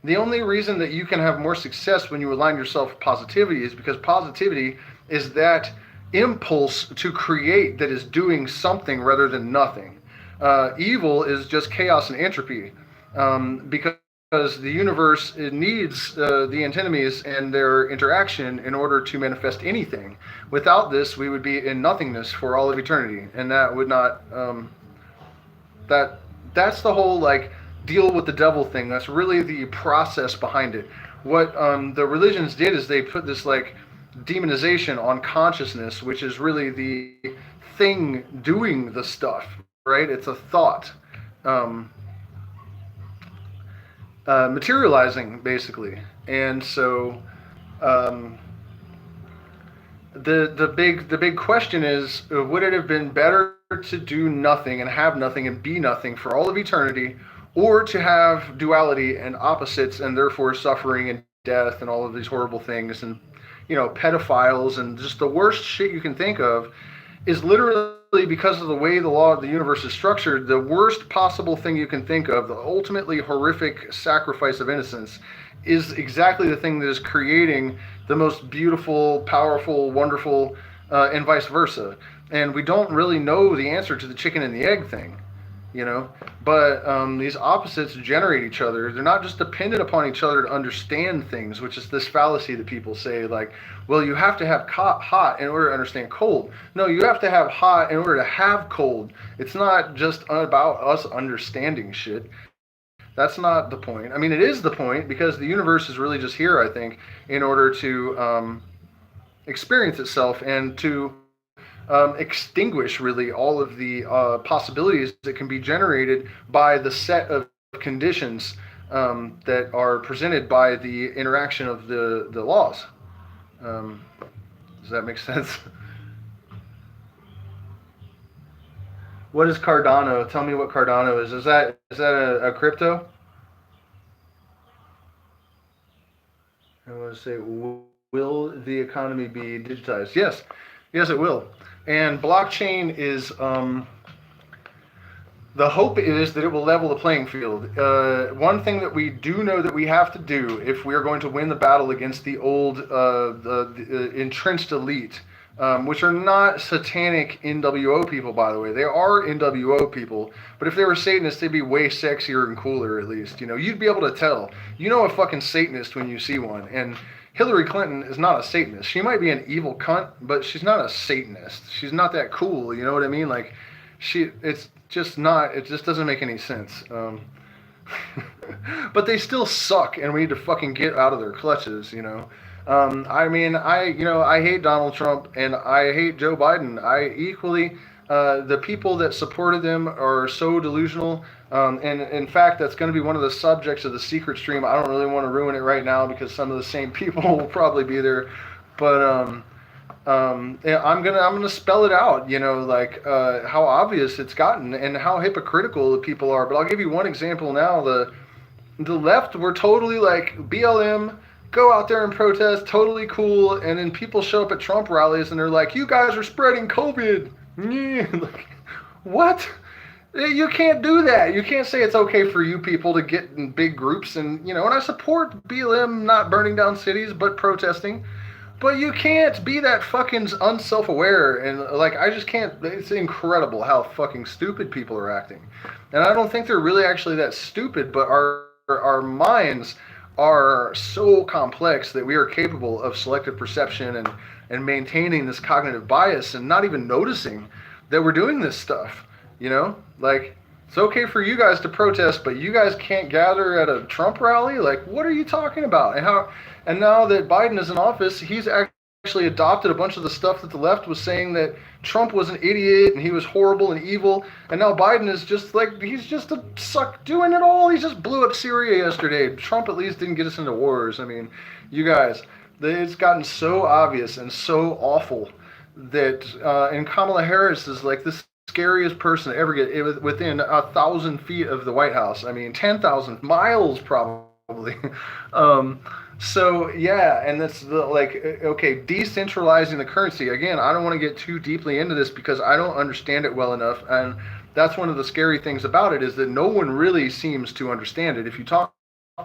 The only reason that you can have more success when you align yourself with positivity is because positivity is that impulse to create that is doing something rather than nothing. Evil is just chaos and entropy, because the universe needs the antinomies and their interaction in order to manifest anything. Without this, we would be in nothingness for all of eternity, and that would not. That's the whole like deal with the devil thing. That's really the process behind it. What the religions did is they put this like demonization on consciousness, which is really the thing doing the stuff, right? It's a thought. Materializing basically, and so the big question is: would it have been better to do nothing and have nothing and be nothing for all of eternity, or to have duality and opposites and therefore suffering and death and all of these horrible things and pedophiles and just the worst shit you can think of? Is literally, because of the way the law of the universe is structured, the worst possible thing you can think of, the ultimately horrific sacrifice of innocence, is exactly the thing that is creating the most beautiful, powerful, wonderful, and vice versa. And we don't really know the answer to the chicken and the egg thing, but these opposites generate each other. They're not just dependent upon each other to understand things, which is this fallacy that people say, like, well, you have to have hot in order to understand cold. No, you have to have hot in order to have cold. It's not just about us understanding shit. That's not the point. I mean, it is the point, because the universe is really just here, I think, in order to experience itself and to extinguish really all of the possibilities that can be generated by the set of conditions that are presented by the interaction of the laws. Does that make sense? What is Cardano? Tell me what Cardano is. Is that a crypto? I want to say, will the economy be digitized? Yes, it will. And blockchain is, the hope is that it will level the playing field. One thing that we do know that we have to do if we are going to win the battle against the old the entrenched elite, which are not satanic NWO people, by the way. They are NWO people, but if they were Satanists, they'd be way sexier and cooler, at least. You'd be able to tell. You know a fucking Satanist when you see one. And Hillary Clinton is not a Satanist. She might be an evil cunt, but she's not a Satanist. She's not that cool, you know what I mean? Like, it just doesn't make any sense. But they still suck, and we need to fucking get out of their clutches, I hate Donald Trump, and I hate Joe Biden. I equally, the people that supported them are so delusional. And in fact, that's going to be one of the subjects of the secret stream. I don't really want to ruin it right now because some of the same people will probably be there. But I'm gonna spell it out. How obvious it's gotten and how hypocritical the people are. But I'll give you one example now. The left were totally like BLM. Go out there and protest, totally cool, and then people show up at Trump rallies and they're like, you guys are spreading COVID. Like, what? You can't do that. You can't say it's okay for you people to get in big groups and I support BLM not burning down cities but protesting. But you can't be that fucking unself-aware, and I just can't. It's incredible how fucking stupid people are acting. And I don't think they're really actually that stupid, but our minds are so complex that we are capable of selective perception and maintaining this cognitive bias and not even noticing that we're doing this stuff. It's okay for you guys to protest, but you guys can't gather at a Trump rally? Like, what are you talking about? And now that Biden is in office, he's actually adopted a bunch of the stuff that the left was saying, that Trump was an idiot and he was horrible and evil. And now Biden is just like, he's just a suck doing it all. He just blew up Syria yesterday. Trump at least didn't get us into wars. I mean, you guys, it's gotten so obvious and so awful that, and Kamala Harris is like this scariest person to ever get within 1,000 feet of the White House. I mean, 10,000 miles probably. So yeah, and that's okay, decentralizing the currency. Again, I don't want to get too deeply into this because I don't understand it well enough, and that's one of the scary things about it, is that no one really seems to understand it. If you talk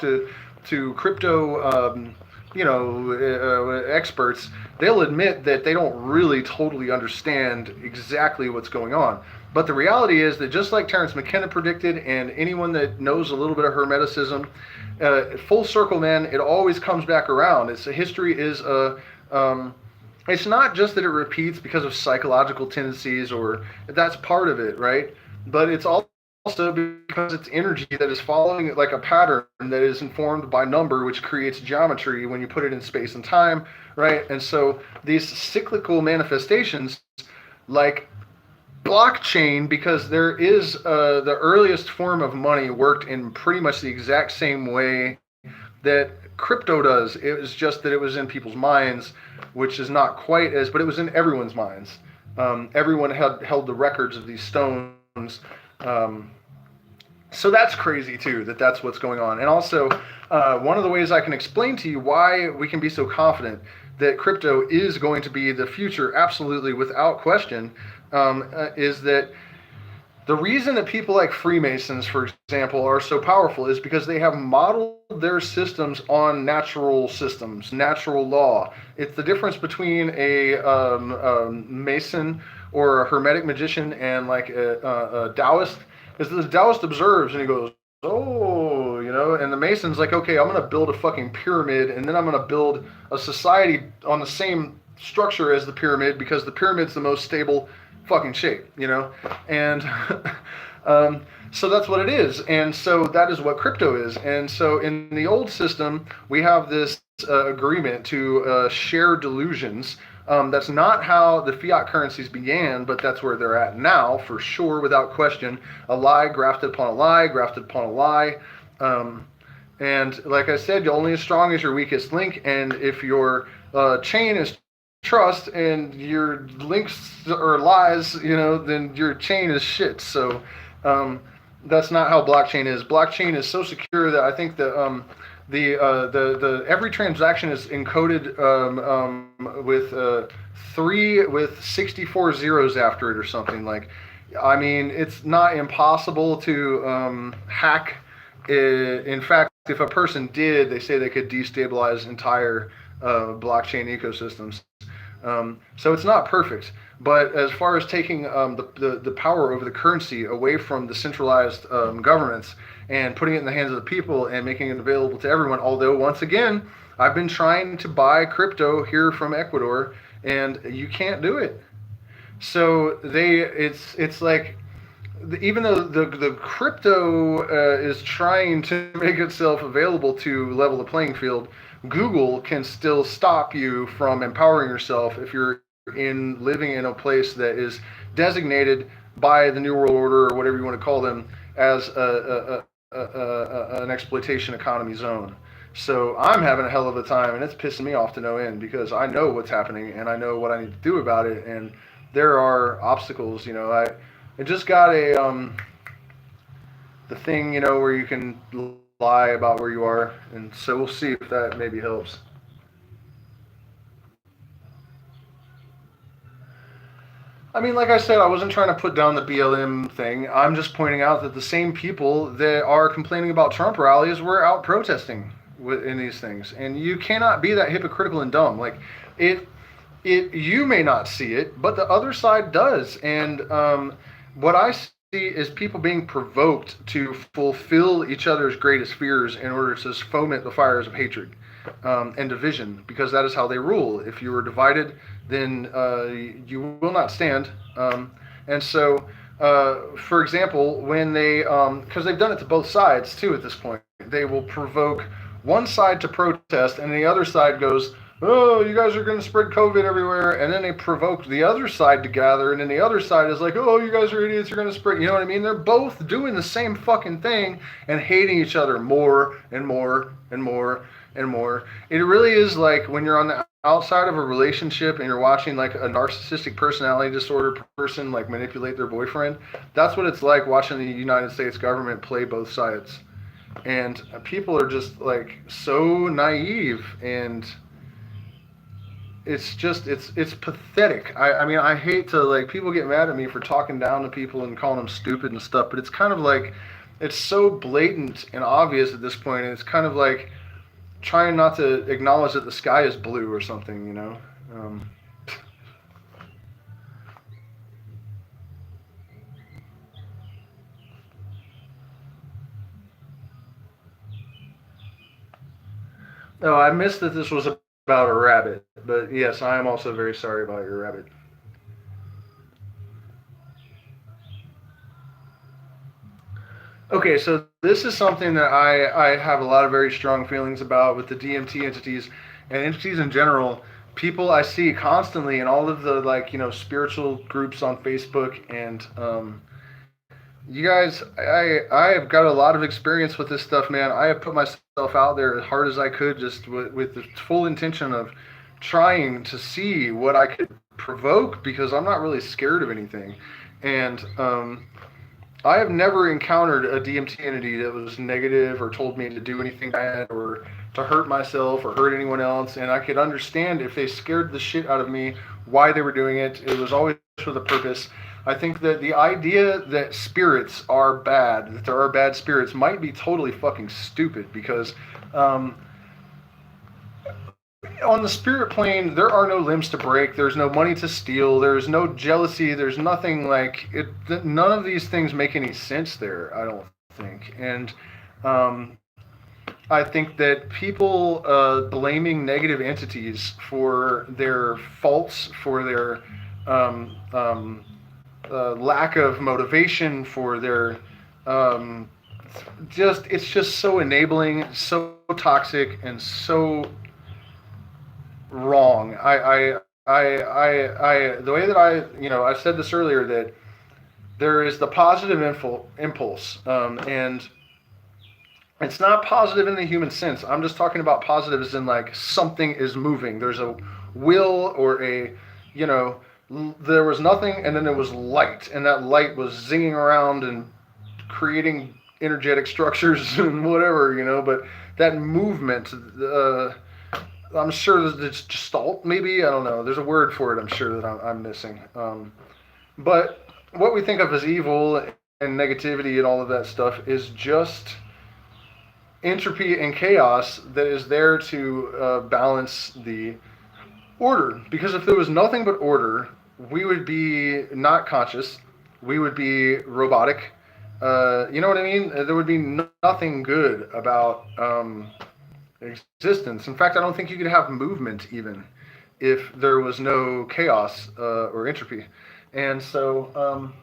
to crypto experts, they'll admit that they don't really totally understand exactly what's going on. But the reality is that, just like Terence McKenna predicted, and anyone that knows a little bit of Hermeticism, full circle, man, it always comes back around. History is it's not just that it repeats because of psychological tendencies, or that's part of it, right? But it's also because it's energy that is following it like a pattern that is informed by number, which creates geometry when you put it in space and time, right? And so these cyclical manifestations, like blockchain, because there is the earliest form of money worked in pretty much the exact same way that crypto does. It was just that it was in people's minds, which is not quite as, but it was in everyone's minds. Everyone had held the records of these stones. So that's crazy too, that's what's going on. And also, one of the ways I can explain to you why we can be so confident that crypto is going to be the future, absolutely without question, is that the reason that people like Freemasons, for example, are so powerful is because they have modeled their systems on natural systems, natural law. It's the difference between a Mason or a Hermetic magician and like a Taoist. Is the Taoist observes and he goes, oh, and the Mason's like, okay, I'm going to build a fucking pyramid, and then I'm going to build a society on the same structure as the pyramid, because the pyramid's the most stable fucking shape, and so that's what it is. And so that is what crypto is. And so in the old system, we have this agreement to share delusions. That's not how the fiat currencies began, but that's where they're at now, for sure, without question. A lie grafted upon a lie, grafted upon a lie. And like I said, you're only as strong as your weakest link. And if your chain is trust and your links are lies, then your chain is shit. So that's not how blockchain is. Blockchain is so secure that I think that the every transaction is encoded with 64 zeros after it or something. Like, I mean, it's not impossible to hack. In fact, if a person did, they say they could destabilize entire blockchain ecosystems. So it's not perfect, but as far as taking the power over the currency away from the centralized governments and putting it in the hands of the people and making it available to everyone, although once again, I've been trying to buy crypto here from Ecuador and you can't do it. So it's like, even though the crypto is trying to make itself available to level the playing field, Google can still stop you from empowering yourself if you're living in a place that is designated by the New World Order, or whatever you want to call them, as an exploitation economy zone. So I'm having a hell of a time, and it's pissing me off to no end, because I know what's happening and I know what I need to do about it, and there are obstacles. I just got the thing, where you can lie about where you are, and so we'll see if that maybe helps. I mean, like I said, I wasn't trying to put down the BLM thing. I'm just pointing out that the same people that are complaining about Trump rallies were out protesting in these things, and you cannot be that hypocritical and dumb. Like, you may not see it, but the other side does. And what I see is people being provoked to fulfill each other's greatest fears in order to foment the fires of hatred and division, because that is how they rule. If you are divided, then you will not stand. And so For example, when they, because they've done it to both sides too at this point, they will provoke one side to protest, and the other side goes, "Oh, you guys are going to spread COVID everywhere," and then they provoke the other side to gather, and then the other side is like, "Oh, you guys are idiots, you're going to spread." You know what I mean? They're both doing the same fucking thing and hating each other more and more and more and more. It really is like when you're on the outside of a relationship and you're watching like a narcissistic personality disorder person like manipulate their boyfriend. That's what it's like watching the United States government play both sides. And people are just like so naive, and it's just it's pathetic. I mean, I hate to, like, people get mad at me for talking down to people and calling them stupid and stuff, but it's kind of like it's so blatant and obvious at this point, and it's kind of like trying not to acknowledge that the sky is blue or something, you know. Oh, I missed that this was about a rabbit, but yes, I am also very sorry about your rabbit. Okay, so this is something that I have a lot of very strong feelings about with the DMT entities and entities in general. People I see constantly in all of the, like, you know, spiritual groups on Facebook, and you guys, I have got a lot of experience with this stuff, man. I have put myself out there as hard as I could, just with the full intention of trying to see what I could provoke, because I'm not really scared of anything. And I have never encountered a DMT entity that was negative or told me to do anything bad or to hurt myself or hurt anyone else. And I could understand if they scared the shit out of me, why they were doing it. It was always with a purpose. I think that the idea that spirits are bad, that there are bad spirits, might be totally fucking stupid, because um, on the spirit plane, there are no limbs to break. There's no money to steal. There's no jealousy. There's nothing like it. None of these things make any sense there, I don't think. And um, I think that people blaming negative entities for their faults, for their um, um, lack of motivation, for their um, just it's just so enabling, so toxic, and so wrong. The way that I said this earlier, that there is the positive impulse, and it's not positive in the human sense. I'm just talking about positive as in, like, something is moving. There's a will, or you know, there was nothing, and then there was light, and that light was zinging around and creating energetic structures and whatever, you know. But that movement, I'm sure that it's gestalt, maybe. I don't know. There's a word for it, I'm sure, that I'm missing. But what we think of as evil and negativity and all of that stuff is just entropy and chaos that is there to balance the order. Because if there was nothing but order, we would be not conscious. We would be robotic. You know what I mean? There would be nothing good about existence. In fact, I don't think you could have movement even if there was no chaos or entropy. And so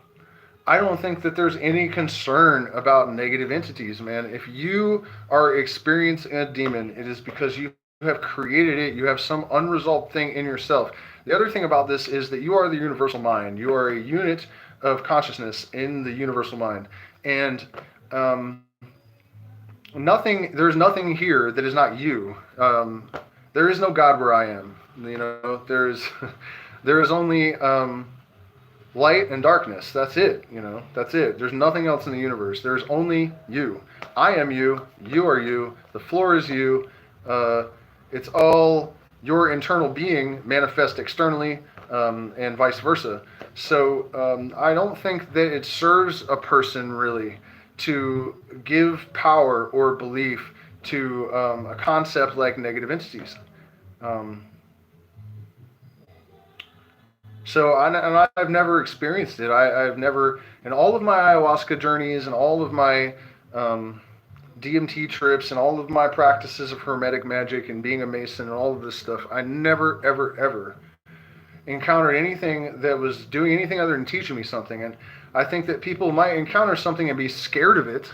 I don't think that there's any concern about negative entities, man. If you are experiencing a demon, it is because you have created it. You have some unresolved thing in yourself. The other thing about this is that you are the universal mind. You are a unit of consciousness in the universal mind. And there's nothing here that is not you. There is no God where I am. You know, there is only light and darkness. That's it. You know, that's it. There's nothing else in the universe. There's only you. I am you. You are you. The floor is you. It's all your internal being manifest externally, and vice versa. So I don't think that it serves a person really to give power or belief to a concept like negative entities. Um, and I've never experienced it. I've never, in all of my ayahuasca journeys and all of my DMT trips and all of my practices of hermetic magic and being a mason and all of this stuff, I never, ever, ever encountered anything that was doing anything other than teaching me something. And I think that people might encounter something and be scared of it,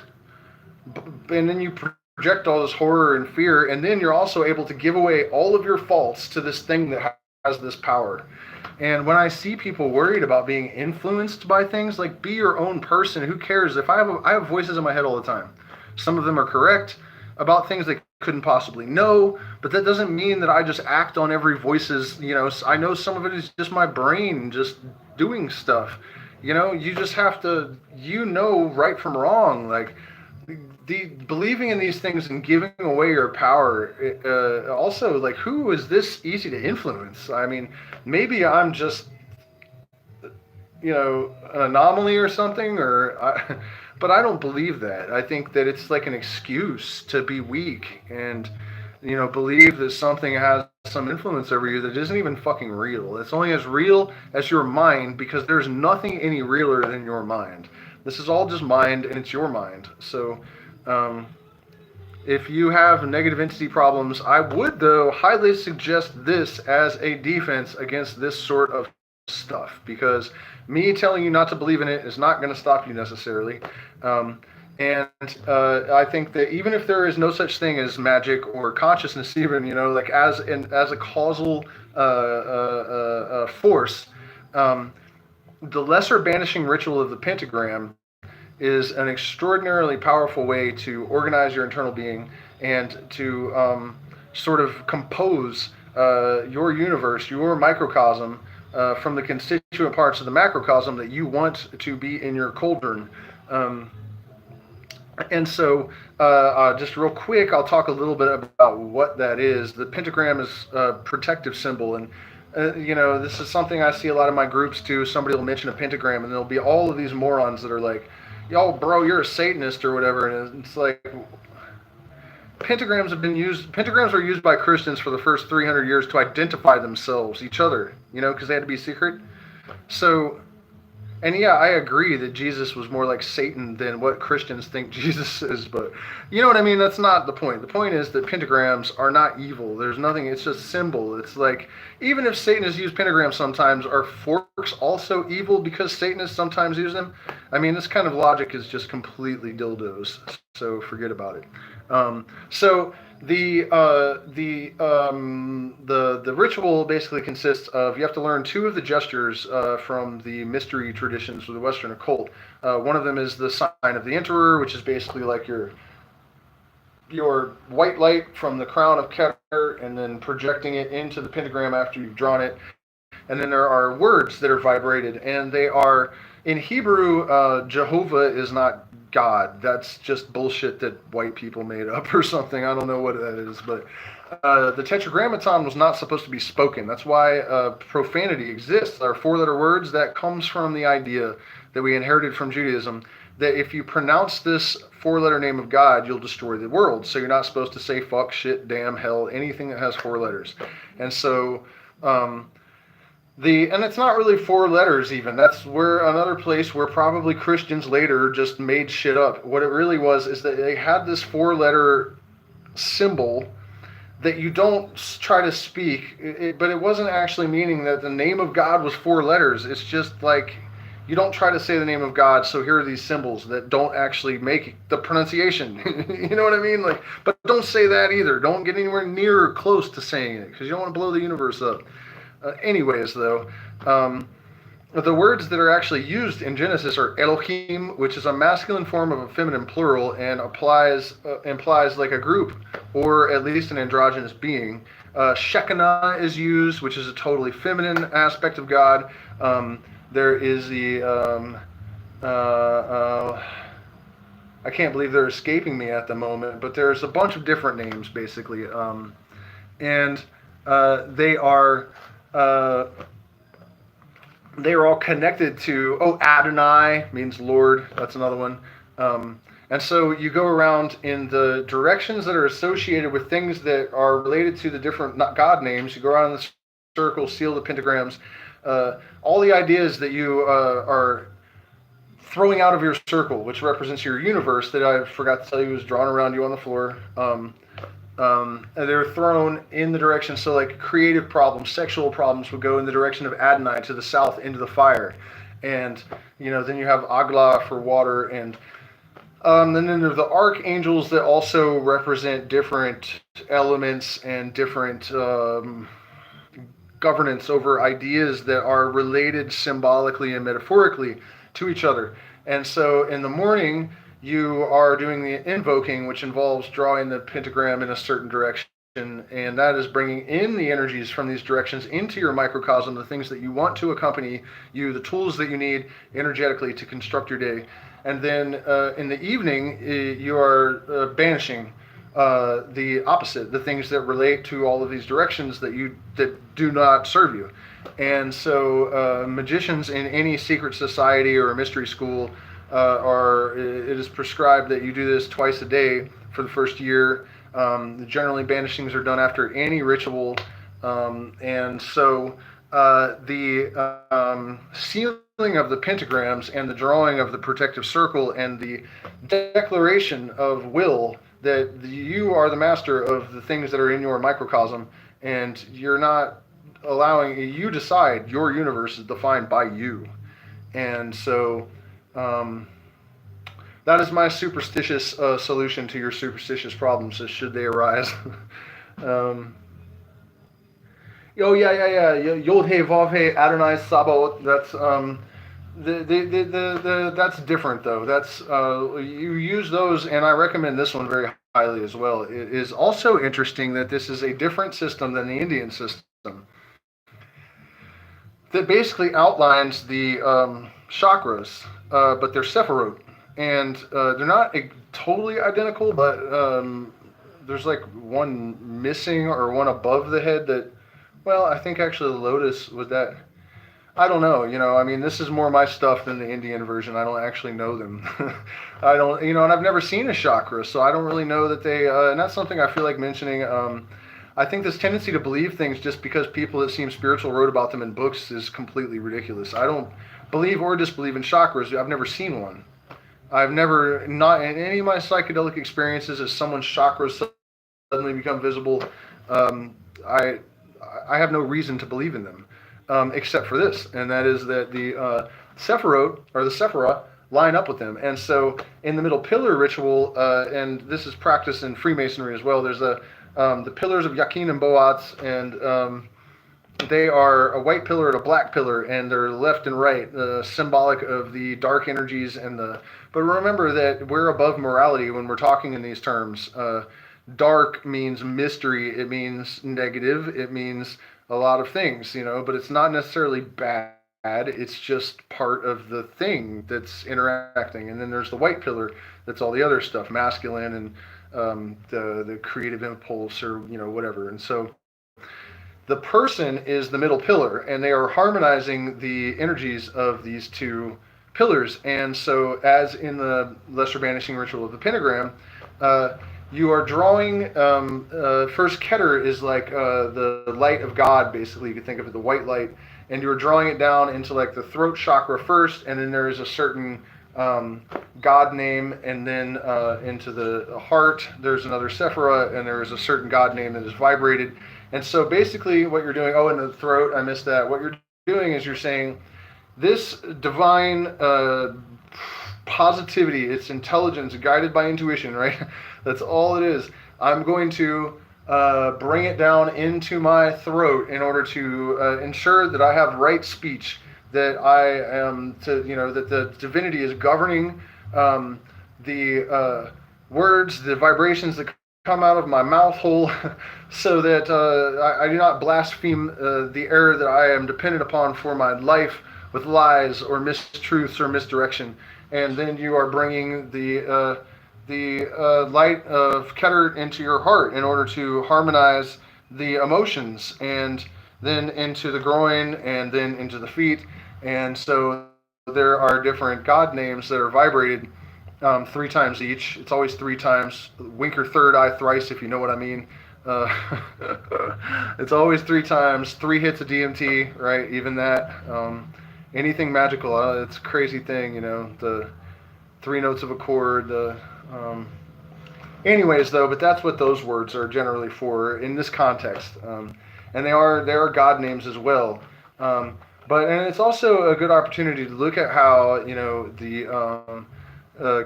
and then you project all this horror and fear, and then you're also able to give away all of your faults to this thing that has this power. And when I see people worried about being influenced by things, like, be your own person. Who cares? If I have voices in my head all the time. Some of them are correct about things they couldn't possibly know, but that doesn't mean that I just act on every voice's, I know some of it is just my brain just doing stuff. You just have to, right from wrong. Like, the believing in these things and giving away your power, also, like, who is this easy to influence? I mean, maybe I'm just, an anomaly or something, but I don't believe that. I think that it's like an excuse to be weak and, believe that something has some influence over you that isn't even fucking real. It's only as real as your mind, because there's nothing any realer than your mind. This is all just mind, and it's your mind. So, if you have negative entity problems, I would, though, highly suggest this as a defense against this sort of stuff, because me telling you not to believe in it is not going to stop you necessarily. I think that even if there is no such thing as magic or consciousness, even, like as a causal force, the lesser banishing ritual of the Pentagram is an extraordinarily powerful way to organize your internal being and to sort of compose your universe, your microcosm, from the constituent parts of the macrocosm that you want to be in your cauldron. And so, just real quick, I'll talk a little bit about what that is. The pentagram is a protective symbol, and this is something I see a lot of my groups too. Somebody will mention a pentagram, and there'll be all of these morons that are like, "Yo, bro, you're a Satanist or whatever," and it's like, pentagrams were used by Christians for the first 300 years to identify themselves, each other, because they had to be secret. So, and yeah, I agree that Jesus was more like Satan than what Christians think Jesus is, but you know what I mean? That's not the point. The point is that pentagrams are not evil. There's nothing, it's just symbol. It's like, even if Satanists use pentagrams sometimes, are forks also evil because Satanists sometimes use them? I mean, this kind of logic is just completely dildos, so forget about it. So the ritual basically consists of, you have to learn two of the gestures from the mystery traditions of the Western occult. One of them is the sign of the Emperor, which is basically like your white light from the crown of Keter, and then projecting it into the pentagram after you've drawn it. And then there are words that are vibrated, and they are, in Hebrew, Jehovah is not God. That's just bullshit that white people made up or something. I don't know what that is, but the Tetragrammaton was not supposed to be spoken. That's why profanity exists. There are four-letter words. That comes from the idea that we inherited from Judaism, that if you pronounce this four-letter name of God, you'll destroy the world. So you're not supposed to say fuck, shit, damn, hell, anything that has four letters. And so and it's not really four letters even. That's where another place where probably Christians later just made shit up. What it really was is that they had this four-letter symbol that you don't try to speak, but it wasn't actually meaning that the name of God was four letters. It's just like, you don't try to say the name of God, so here are these symbols that don't actually make the pronunciation. You know what I mean? Like, but don't say that either. Don't get anywhere near or close to saying it, because you don't want to blow the universe up. Anyways, though, the words that are actually used in Genesis are Elohim, which is a masculine form of a feminine plural and implies like a group, or at least an androgynous being. Shekinah is used, which is a totally feminine aspect of God. There is the, I can't believe they're escaping me at the moment, but there's a bunch of different names, basically. And they are all connected to, Adonai means Lord. That's another one. And so you go around in the directions that are associated with things that are related to the different God names. You go around in the circle, seal the pentagrams. All the ideas that you are throwing out of your circle, which represents your universe, that I forgot to tell you is drawn around you on the floor. they're thrown in the direction. So like creative problems, sexual problems would go in the direction of Adonai to the south into the fire. And, then you have Agla for water. And then there are the archangels that also represent different elements and different governance over ideas that are related symbolically and metaphorically to each other. And so in the morning, you are doing the invoking, which involves drawing the pentagram in a certain direction. And that is bringing in the energies from these directions into your microcosm, the things that you want to accompany you, the tools that you need energetically to construct your day. And then in the evening, you are banishing the opposite, the things that relate to all of these directions that do not serve you. And so magicians in any secret society or mystery school it is prescribed that you do this twice a day for the first year. Generally, banishings are done after any ritual. And so the sealing of the pentagrams and the drawing of the protective circle and the declaration of will that you are the master of the things that are in your microcosm, and you're not allowing, you decide your universe is defined by you. And so that is my superstitious solution to your superstitious problems, should they arise. Yod He Vav He Adonai Sabaoth. That's that's different though. That's you use those, and I recommend this one very highly as well. It is also interesting that this is a different system than the Indian system, that basically outlines the chakras, but they're Sephiroth, and they're not totally identical, but there's like one missing or one above the head that, well, I think actually the lotus was that. I don't know, I mean, this is more my stuff than the Indian version. I don't actually know them. I don't, and I've never seen a chakra, so I don't really know that they, and that's something I feel like mentioning. I think this tendency to believe things just because people that seem spiritual wrote about them in books is completely ridiculous. I don't believe or disbelieve in chakras. I've never seen one. I've never, not in any of my psychedelic experiences, as someone's chakras suddenly become visible, I have no reason to believe in them, except for this, and that is that the Sephiroth, or the Sephira, line up with them. And so in the middle pillar ritual, and this is practiced in Freemasonry as well, there's the pillars of Yakin and Boaz, and they are a white pillar and a black pillar, and they're left and right, symbolic of the dark energies and the. But remember that we're above morality when we're talking in these terms. Dark means mystery. It means negative. It means a lot of things, but it's not necessarily bad. It's just part of the thing that's interacting. And then there's the white pillar. That's all the other stuff, masculine and the creative impulse, or whatever. And so the person is the middle pillar, and they are harmonizing the energies of these two pillars. And so, as in the lesser banishing ritual of the pentagram, you are drawing, first Keter is like the light of God, basically. You could think of it, the white light, and you're drawing it down into like the throat chakra first, and then there is a certain God name, and then into the heart there's another Sephira, and there is a certain God name that is vibrated. And so basically what you're doing, in the throat, I missed that. What you're doing is you're saying, this divine positivity, it's intelligence guided by intuition, right? That's all it is. I'm going to bring it down into my throat in order to ensure that I have right speech, that I am that the divinity is governing the words, the vibrations that come out of my mouth hole, so that I do not blaspheme the air that I am dependent upon for my life with lies or mistruths or misdirection. And then you are bringing the light of Keter into your heart in order to harmonize the emotions, and then into the groin, and then into the feet. And so there are different God names that are vibrated 3 times each. It's always 3 times. Wink your third eye thrice, if you know what I mean. It's always 3 times, 3 hits of DMT, right? Even that. Anything magical, it's a crazy thing, the 3 notes of a chord, Anyways, though, but that's what those words are generally for in this context, and they are God names as well. But and it's also a good opportunity to look at how the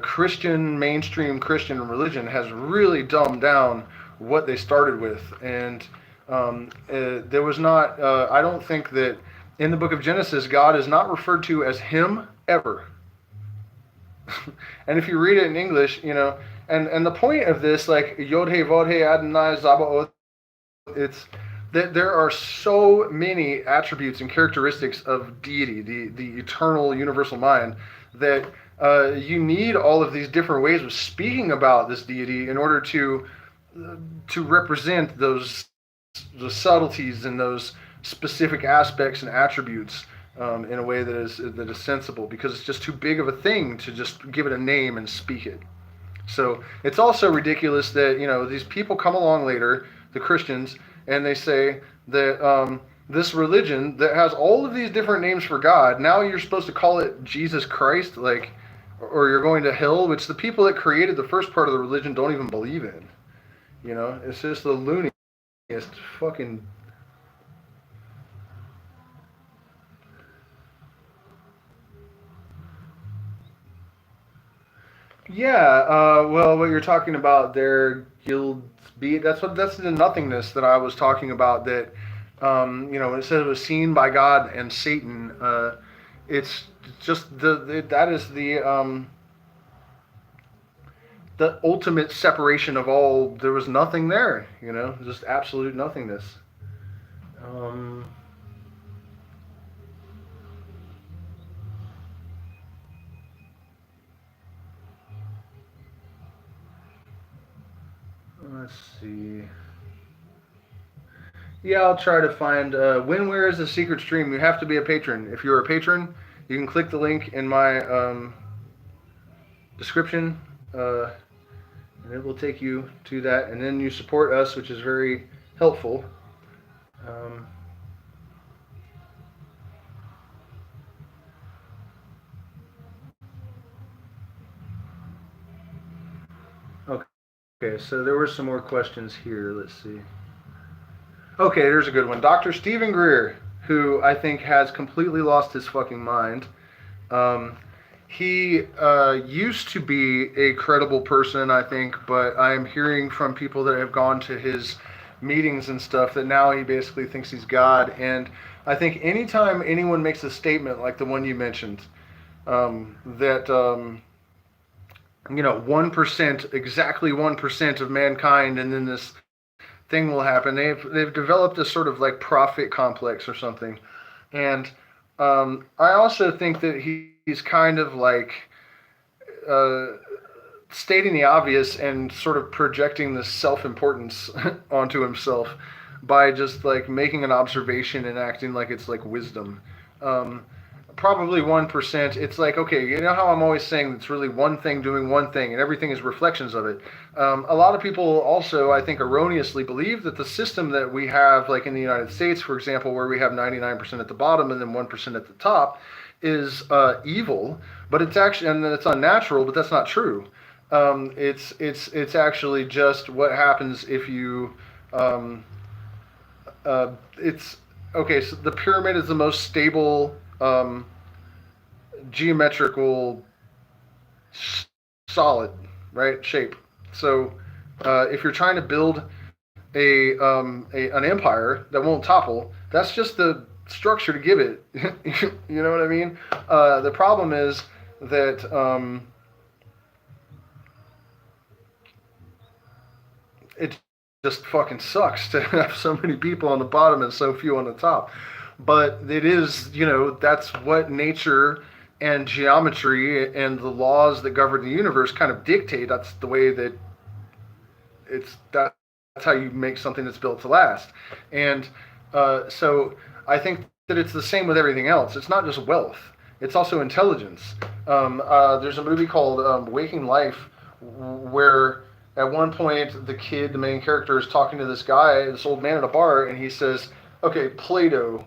Christian mainstream Christian religion has really dumbed down what they started with, and there was not. I don't think that in the book of Genesis God is not referred to as Him ever. And if you read it in English, and the point of this, like Yod He Vod He Adonai Zabaoth, it's that there are so many attributes and characteristics of deity, the eternal universal mind, that you need all of these different ways of speaking about this deity in order to represent the subtleties and those specific aspects and attributes in a way that is sensible, because it's just too big of a thing to just give it a name and speak it. So it's also ridiculous that these people come along later, the Christians, and they say that this religion that has all of these different names for God, now you're supposed to call it Jesus Christ, or you're going to hell, which the people that created the first part of the religion don't even believe in. It's just the looniest fucking. Yeah, well, what you're talking about there, guilds be that's the nothingness that I was talking about. That when it says it was seen by God and Satan, it's just that is the ultimate separation of all. There was nothing there, just absolute nothingness. Um, let's see. Yeah, I'll try to find where is the secret stream. You have to be a patron. If you're a patron, you can click the link in my description, and it will take you to that. And then you support us, which is very helpful. Um, okay, so there were some more questions here. Let's see. Okay, there's a good one. Dr. Stephen Greer, who I think has completely lost his fucking mind. He used to be a credible person, I think, but I'm hearing from people that have gone to his meetings and stuff that now he basically thinks he's God. And I think anytime anyone makes a statement like the one you mentioned, that 1%, exactly 1% of mankind, and then this thing will happen. They've developed a sort of like prophet complex or something, and I also think that he's kind of like stating the obvious and sort of projecting this self-importance onto himself by just like making an observation and acting like it's like wisdom. Probably 1%. It's like, okay, you know how I'm always saying it's really one thing doing one thing and everything is reflections of it. A lot of people also, I think, erroneously believe that the system that we have, like in the United States, for example, where we have 99% at the bottom and then 1% at the top, is evil. But it's actually, and it's unnatural, but that's not true. It's actually just what happens if you. It's okay. So the pyramid is the most stable. Geometrical solid, right, shape. So if you're trying to build an empire that won't topple, that's just the structure to give it. You know what I mean? The problem is that it just fucking sucks to have so many people on the bottom and so few on the top. But it is, that's what nature and geometry and the laws that govern the universe kind of dictate. That's the way that that's how you make something that's built to last. And so I think that it's the same with everything else. It's not just wealth. It's also intelligence. There's a movie called Waking Life where at one point the main character, is talking to this guy, this old man at a bar, and he says, okay, Plato,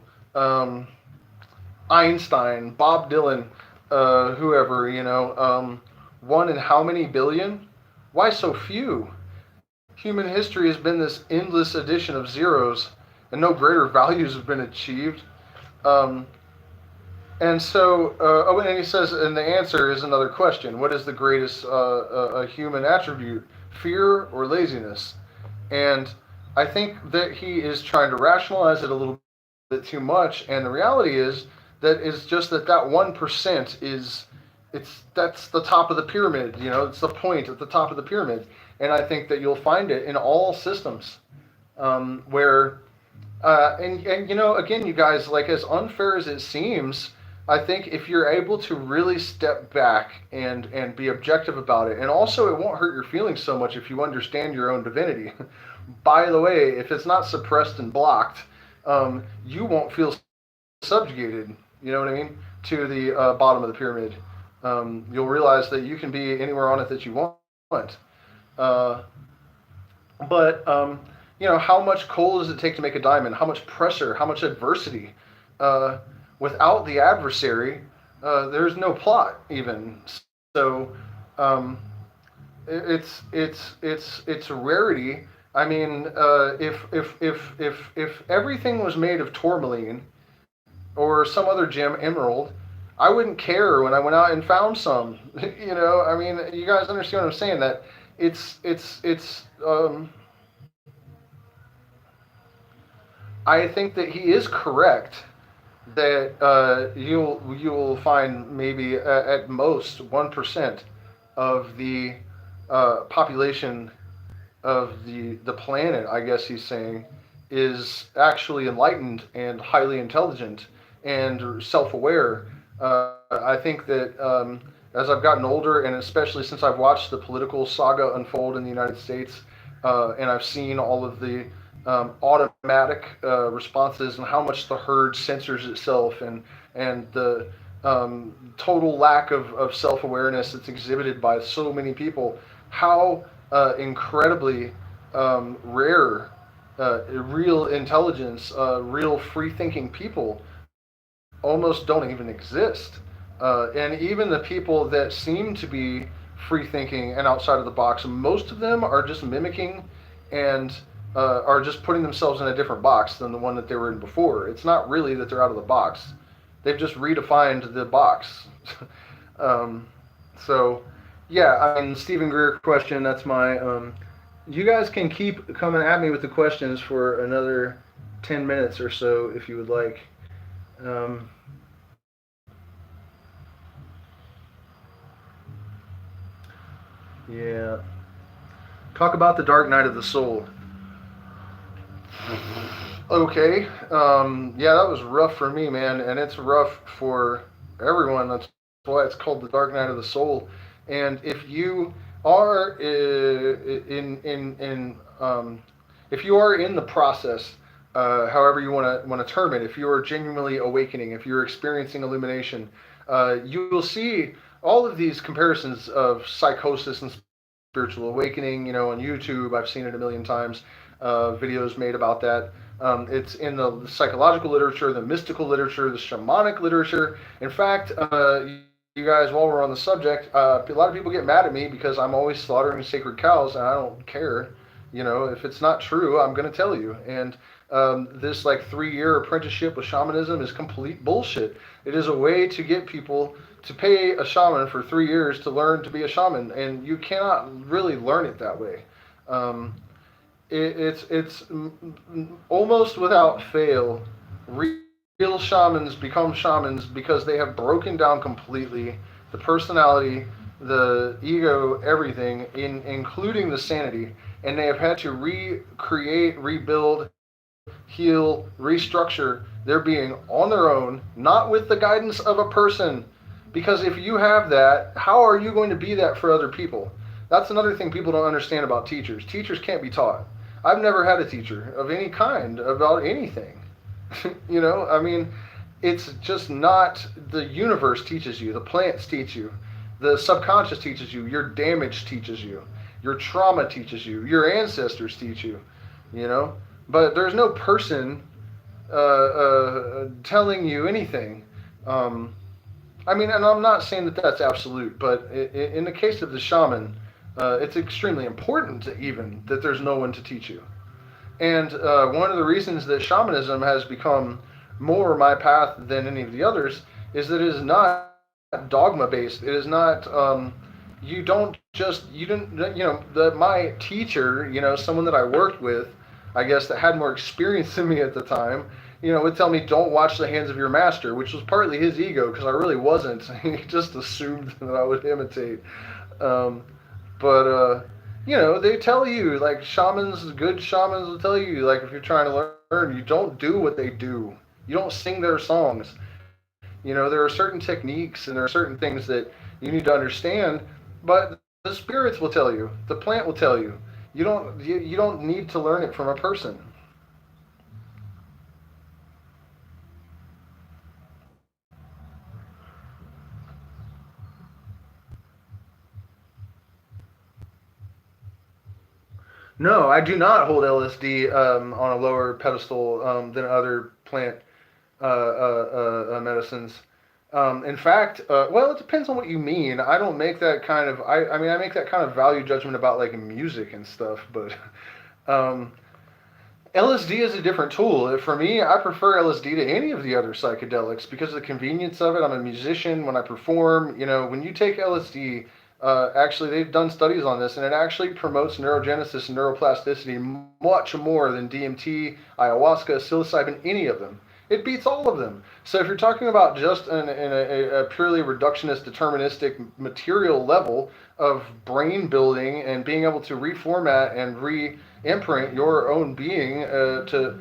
Einstein, Bob Dylan, whoever, one in how many billion? Why so few? Human history has been this endless addition of zeros, and no greater values have been achieved. And so, and he says, and the answer is another question: what is the greatest human attribute, fear or laziness? And I think that he is trying to rationalize it a little bit too much. And the reality is that it's just that 1% that's the top of the pyramid. It's the point at the top of the pyramid. And I think that you'll find it in all systems, where and again, you guys, like, as unfair as it seems, I think if you're able to really step back and be objective about it, and also it won't hurt your feelings so much if you understand your own divinity. By the way, if it's not suppressed and blocked, you won't feel subjugated, you know what I mean, to the bottom of the pyramid. You'll realize that you can be anywhere on it that you want. But how much coal does it take to make a diamond? How much pressure? How much adversity? Without the adversary, there's no plot even. So it's a rarity. I mean, if everything was made of tourmaline or some other gem, emerald, I wouldn't care when I went out and found some. I mean, you guys understand what I'm saying? That it's I think that he is correct that you'll find maybe at most 1% of the population of the planet, I guess he's saying, is actually enlightened and highly intelligent and self-aware. I think that as I've gotten older, and especially since I've watched the political saga unfold in the United States, and I've seen all of the automatic responses and how much the herd censors itself, and the total lack of self-awareness that's exhibited by so many people, how incredibly rare real intelligence, real free-thinking people almost don't even exist. And even the people that seem to be free-thinking and outside of the box, most of them are just mimicking and are just putting themselves in a different box than the one that they were in before. It's not really that they're out of the box. They've just redefined the box. So, yeah, I mean, Stephen Greer question, that's my... you guys can keep coming at me with the questions for another 10 minutes or so if you would like. Yeah. Talk about the dark night of the soul. Okay. Yeah, that was rough for me, man, and it's rough for everyone. That's why it's called the dark night of the soul. And if you are if you are in the process, however you want to term it, if you are genuinely awakening, if you're experiencing illumination, you will see all of these comparisons of psychosis and spiritual awakening. On YouTube, I've seen it a million times. Videos made about that. It's in the psychological literature, the mystical literature, the shamanic literature. In fact, you guys, while we're on the subject, a lot of people get mad at me because I'm always slaughtering sacred cows, and I don't care. If it's not true, I'm going to tell you. And this 3-year apprenticeship with shamanism is complete bullshit. It is a way to get people to pay a shaman for 3 years to learn to be a shaman, and you cannot really learn it that way. It's almost without fail, real shamans become shamans because they have broken down completely the personality, the ego, everything, including the sanity, and they have had to recreate, rebuild, heal, restructure their being on their own, not with the guidance of a person. Because if you have that, how are you going to be that for other people? That's another thing people don't understand about teachers. Teachers can't be taught. I've never had a teacher of any kind about anything. I mean, it's just not. The universe teaches you. The plants teach you. The subconscious teaches you. Your damage teaches you. Your trauma teaches you. Your ancestors teach you. But there's no person telling you anything. I mean, and I'm not saying that that's absolute, but in the case of the shaman, It's extremely important even that there's no one to teach you. And one of the reasons that shamanism has become more my path than any of the others is that it is not dogma based. It is not. You don't just you didn't my teacher, someone that I worked with, I guess that had more experience than me at the time, would tell me don't watch the hands of your master, which was partly his ego because I really wasn't. He just assumed that I would imitate. Um, but they tell you, like, good shamans will tell you, like, if you're trying to learn, you don't do what they do. You don't sing their songs. There are certain techniques and there are certain things that you need to understand, but the spirits will tell you, the plant will tell you. You don't need to learn it from a person. No, I do not hold LSD on a lower pedestal than other plant medicines. In fact, well, it depends on what you mean. I don't make that kind of. I mean, I make that kind of value judgment about like music and stuff, but um, LSD is a different tool. For me, I prefer LSD to any of the other psychedelics because of the convenience of it. I'm a musician. When I perform, when you take LSD, actually, they've done studies on this, and it actually promotes neurogenesis and neuroplasticity much more than DMT, ayahuasca, psilocybin, any of them. It beats all of them. So if you're talking about just in a purely reductionist, deterministic, material level of brain building and being able to reformat and re-imprint your own being to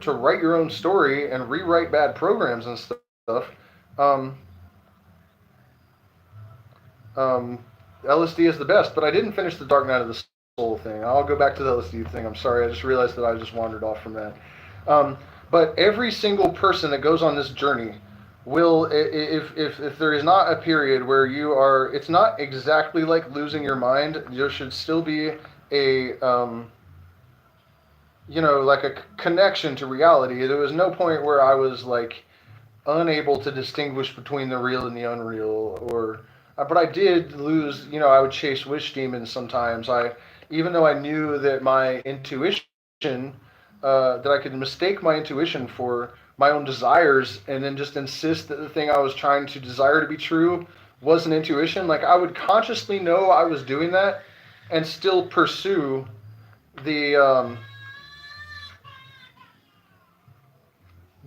write your own story and rewrite bad programs and stuff, um, LSD is the best. But I didn't finish the Dark Night of the Soul thing. I'll go back to the LSD thing. I'm sorry. I just realized that I just wandered off from that. But every single person that goes on this journey will, if there is not a period where it's not exactly like losing your mind. There should still be a, like a connection to reality. There was no point where I was like unable to distinguish between the real and the unreal, but I did lose. I would chase wish demons sometimes. Even though I knew that my intuition. That I could mistake my intuition for my own desires and then just insist that the thing I was trying to desire to be true was an intuition. Like, I would consciously know I was doing that and still pursue the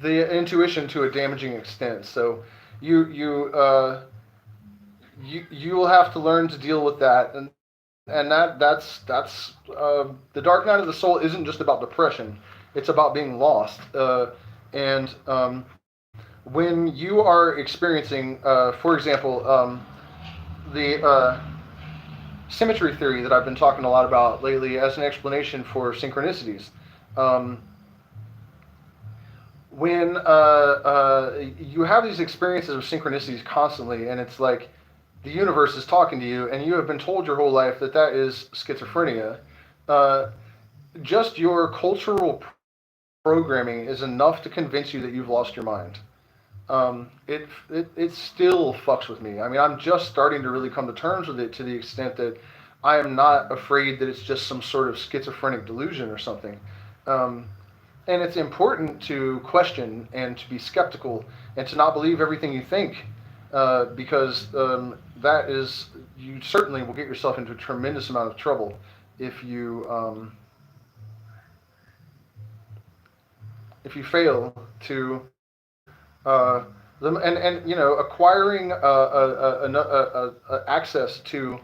intuition to a damaging extent. So you will have to learn to deal with that. And that's the Dark Night of the Soul isn't just about depression. It's about being lost. And when you are experiencing, for example, the symmetry theory that I've been talking a lot about lately as an explanation for synchronicities. When you have these experiences of synchronicities constantly, and it's like the universe is talking to you, and you have been told your whole life that is schizophrenia, just your cultural programming is enough to convince you that you've lost your mind. It still fucks with me. I mean, I'm just starting to really come to terms with it to the extent that I am not afraid that it's just some sort of schizophrenic delusion or something. And it's important to question and to be skeptical and to not believe everything you think. Because you certainly will get yourself into a tremendous amount of trouble if you fail to acquiring access to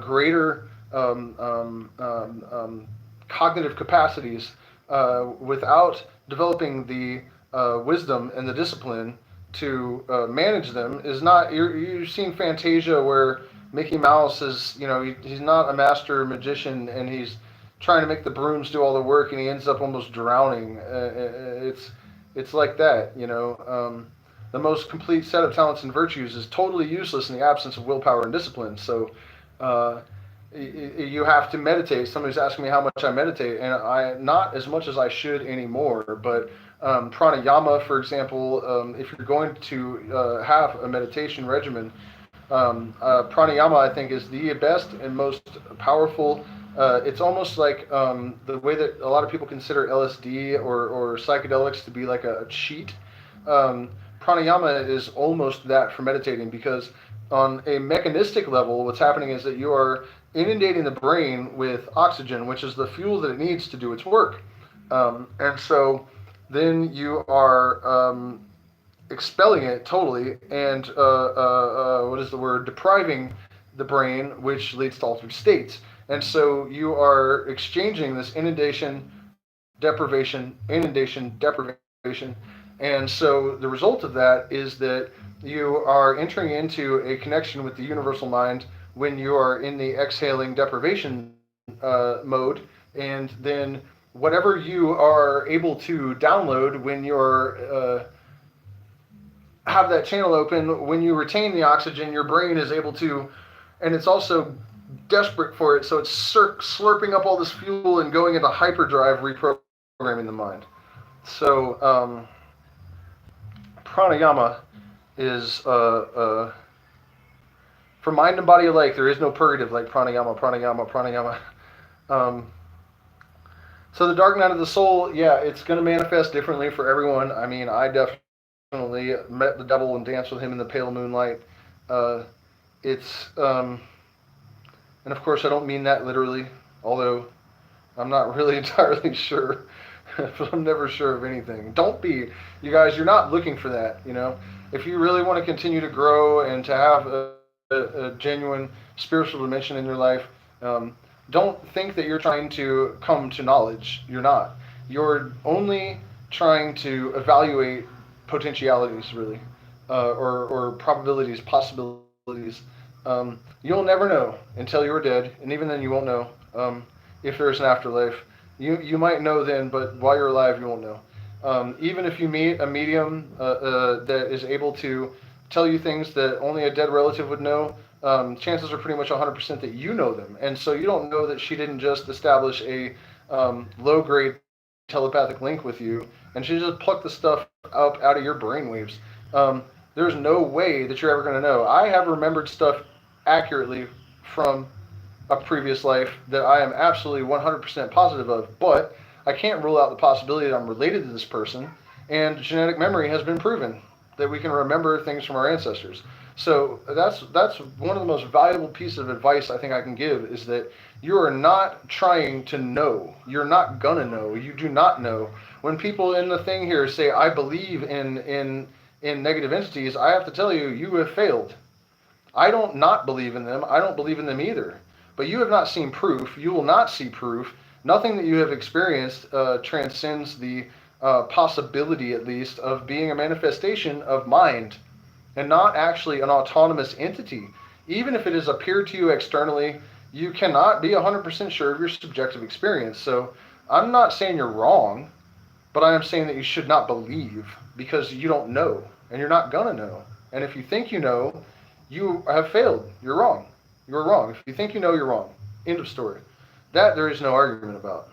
greater cognitive capacities without developing the wisdom and the discipline to manage them is not. You've seen Fantasia where Mickey Mouse is, he's not a master magician and he's trying to make the brooms do all the work and he ends up almost drowning. It's like that, the most complete set of talents and virtues is totally useless in the absence of willpower and discipline. So you have to meditate. Somebody's asking me how much I meditate, and I not as much as I should anymore, but pranayama, for example, if you're going to have a meditation regimen, Pranayama, I think, is the best and most powerful. It's almost like the way that a lot of people consider LSD or psychedelics to be like a cheat. Pranayama is almost that for meditating, because on a mechanistic level, what's happening is that you are inundating the brain with oxygen, which is the fuel that it needs to do its work. And so then you are expelling it totally, and what is the word? Depriving the brain, which leads to altered states. And so you are exchanging this inundation, deprivation, and so the result of that is that you are entering into a connection with the universal mind when you are in the exhaling deprivation mode, and then whatever you are able to download when you're have that channel open, when you retain the oxygen, your brain is able to, and it's also desperate for it, so it's slurping up all this fuel and going into hyperdrive, reprogramming the mind. So pranayama is for mind and body alike. There is no purgative like pranayama. So the dark night of the soul, yeah, it's going to manifest differently for everyone. I mean, I definitely met the devil and danced with him in the pale moonlight. And of course I don't mean that literally, although I'm not really entirely sure. I'm never sure of anything. Don't be. You guys, you're not looking for that, you know. If you really want to continue to grow and to have a genuine spiritual dimension in your life, don't think that you're trying to come to knowledge. You're not. You're only trying to evaluate potentialities, really, or probabilities, possibilities. You'll never know until you're dead, and even then you won't know if there's an afterlife. You might know then, but while you're alive, you won't know. Even if you meet a medium that is able to tell you things that only a dead relative would know, chances are pretty much 100% that you know them. And so you don't know that she didn't just establish a low-grade telepathic link with you, and she just plucked the stuff up out of your brainwaves. There's no way that you're ever going to know. I have remembered stuff accurately from a previous life that I am absolutely 100% positive of, but I can't rule out the possibility that I'm related to this person, and genetic memory has been proven that we can remember things from our ancestors. So that's one of the most valuable pieces of advice I think I can give, is that you are not trying to know. You're not gonna know. You do not know. When people in the thing here say, I believe in negative entities, I have to tell you, you have failed. I don't not believe in them. I don't believe in them either. But you have not seen proof. You will not see proof. Nothing that you have experienced transcends the possibility, at least, of being a manifestation of mind and not actually an autonomous entity. Even if it has appeared to you externally, you cannot be 100% sure of your subjective experience. So I'm not saying you're wrong, but I am saying that you should not believe, because you don't know, and you're not gonna know. And if you think you know, you have failed. You're wrong. You're wrong. If you think you know, you're wrong. End of story. That there is no argument about.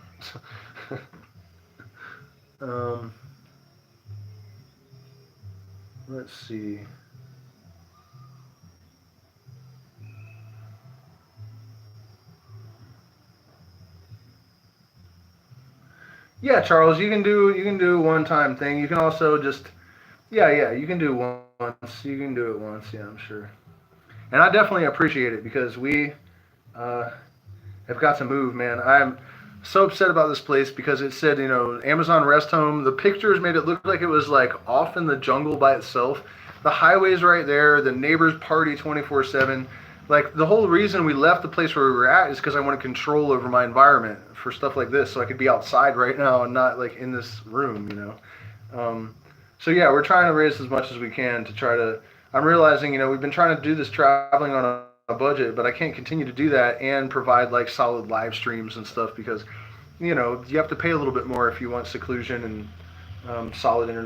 Let's see. Yeah, Charles, you can do a one-time thing. You can also just you can do once. You can do it once. Yeah, I'm sure. And I definitely appreciate it, because we have got to move, man. I'm so upset about this place because it said, Amazon Rest Home. The pictures made it look like it was like off in the jungle by itself. The highway's right there. The neighbors party 24/7. Like, the whole reason we left the place where we were at is because I wanted control over my environment for stuff like this, so I could be outside right now and not like in this room, So yeah, we're trying to raise as much as we can to try to. I'm realizing, we've been trying to do this traveling on a budget, but I can't continue to do that and provide like solid live streams and stuff, because, you have to pay a little bit more if you want seclusion and solid internet.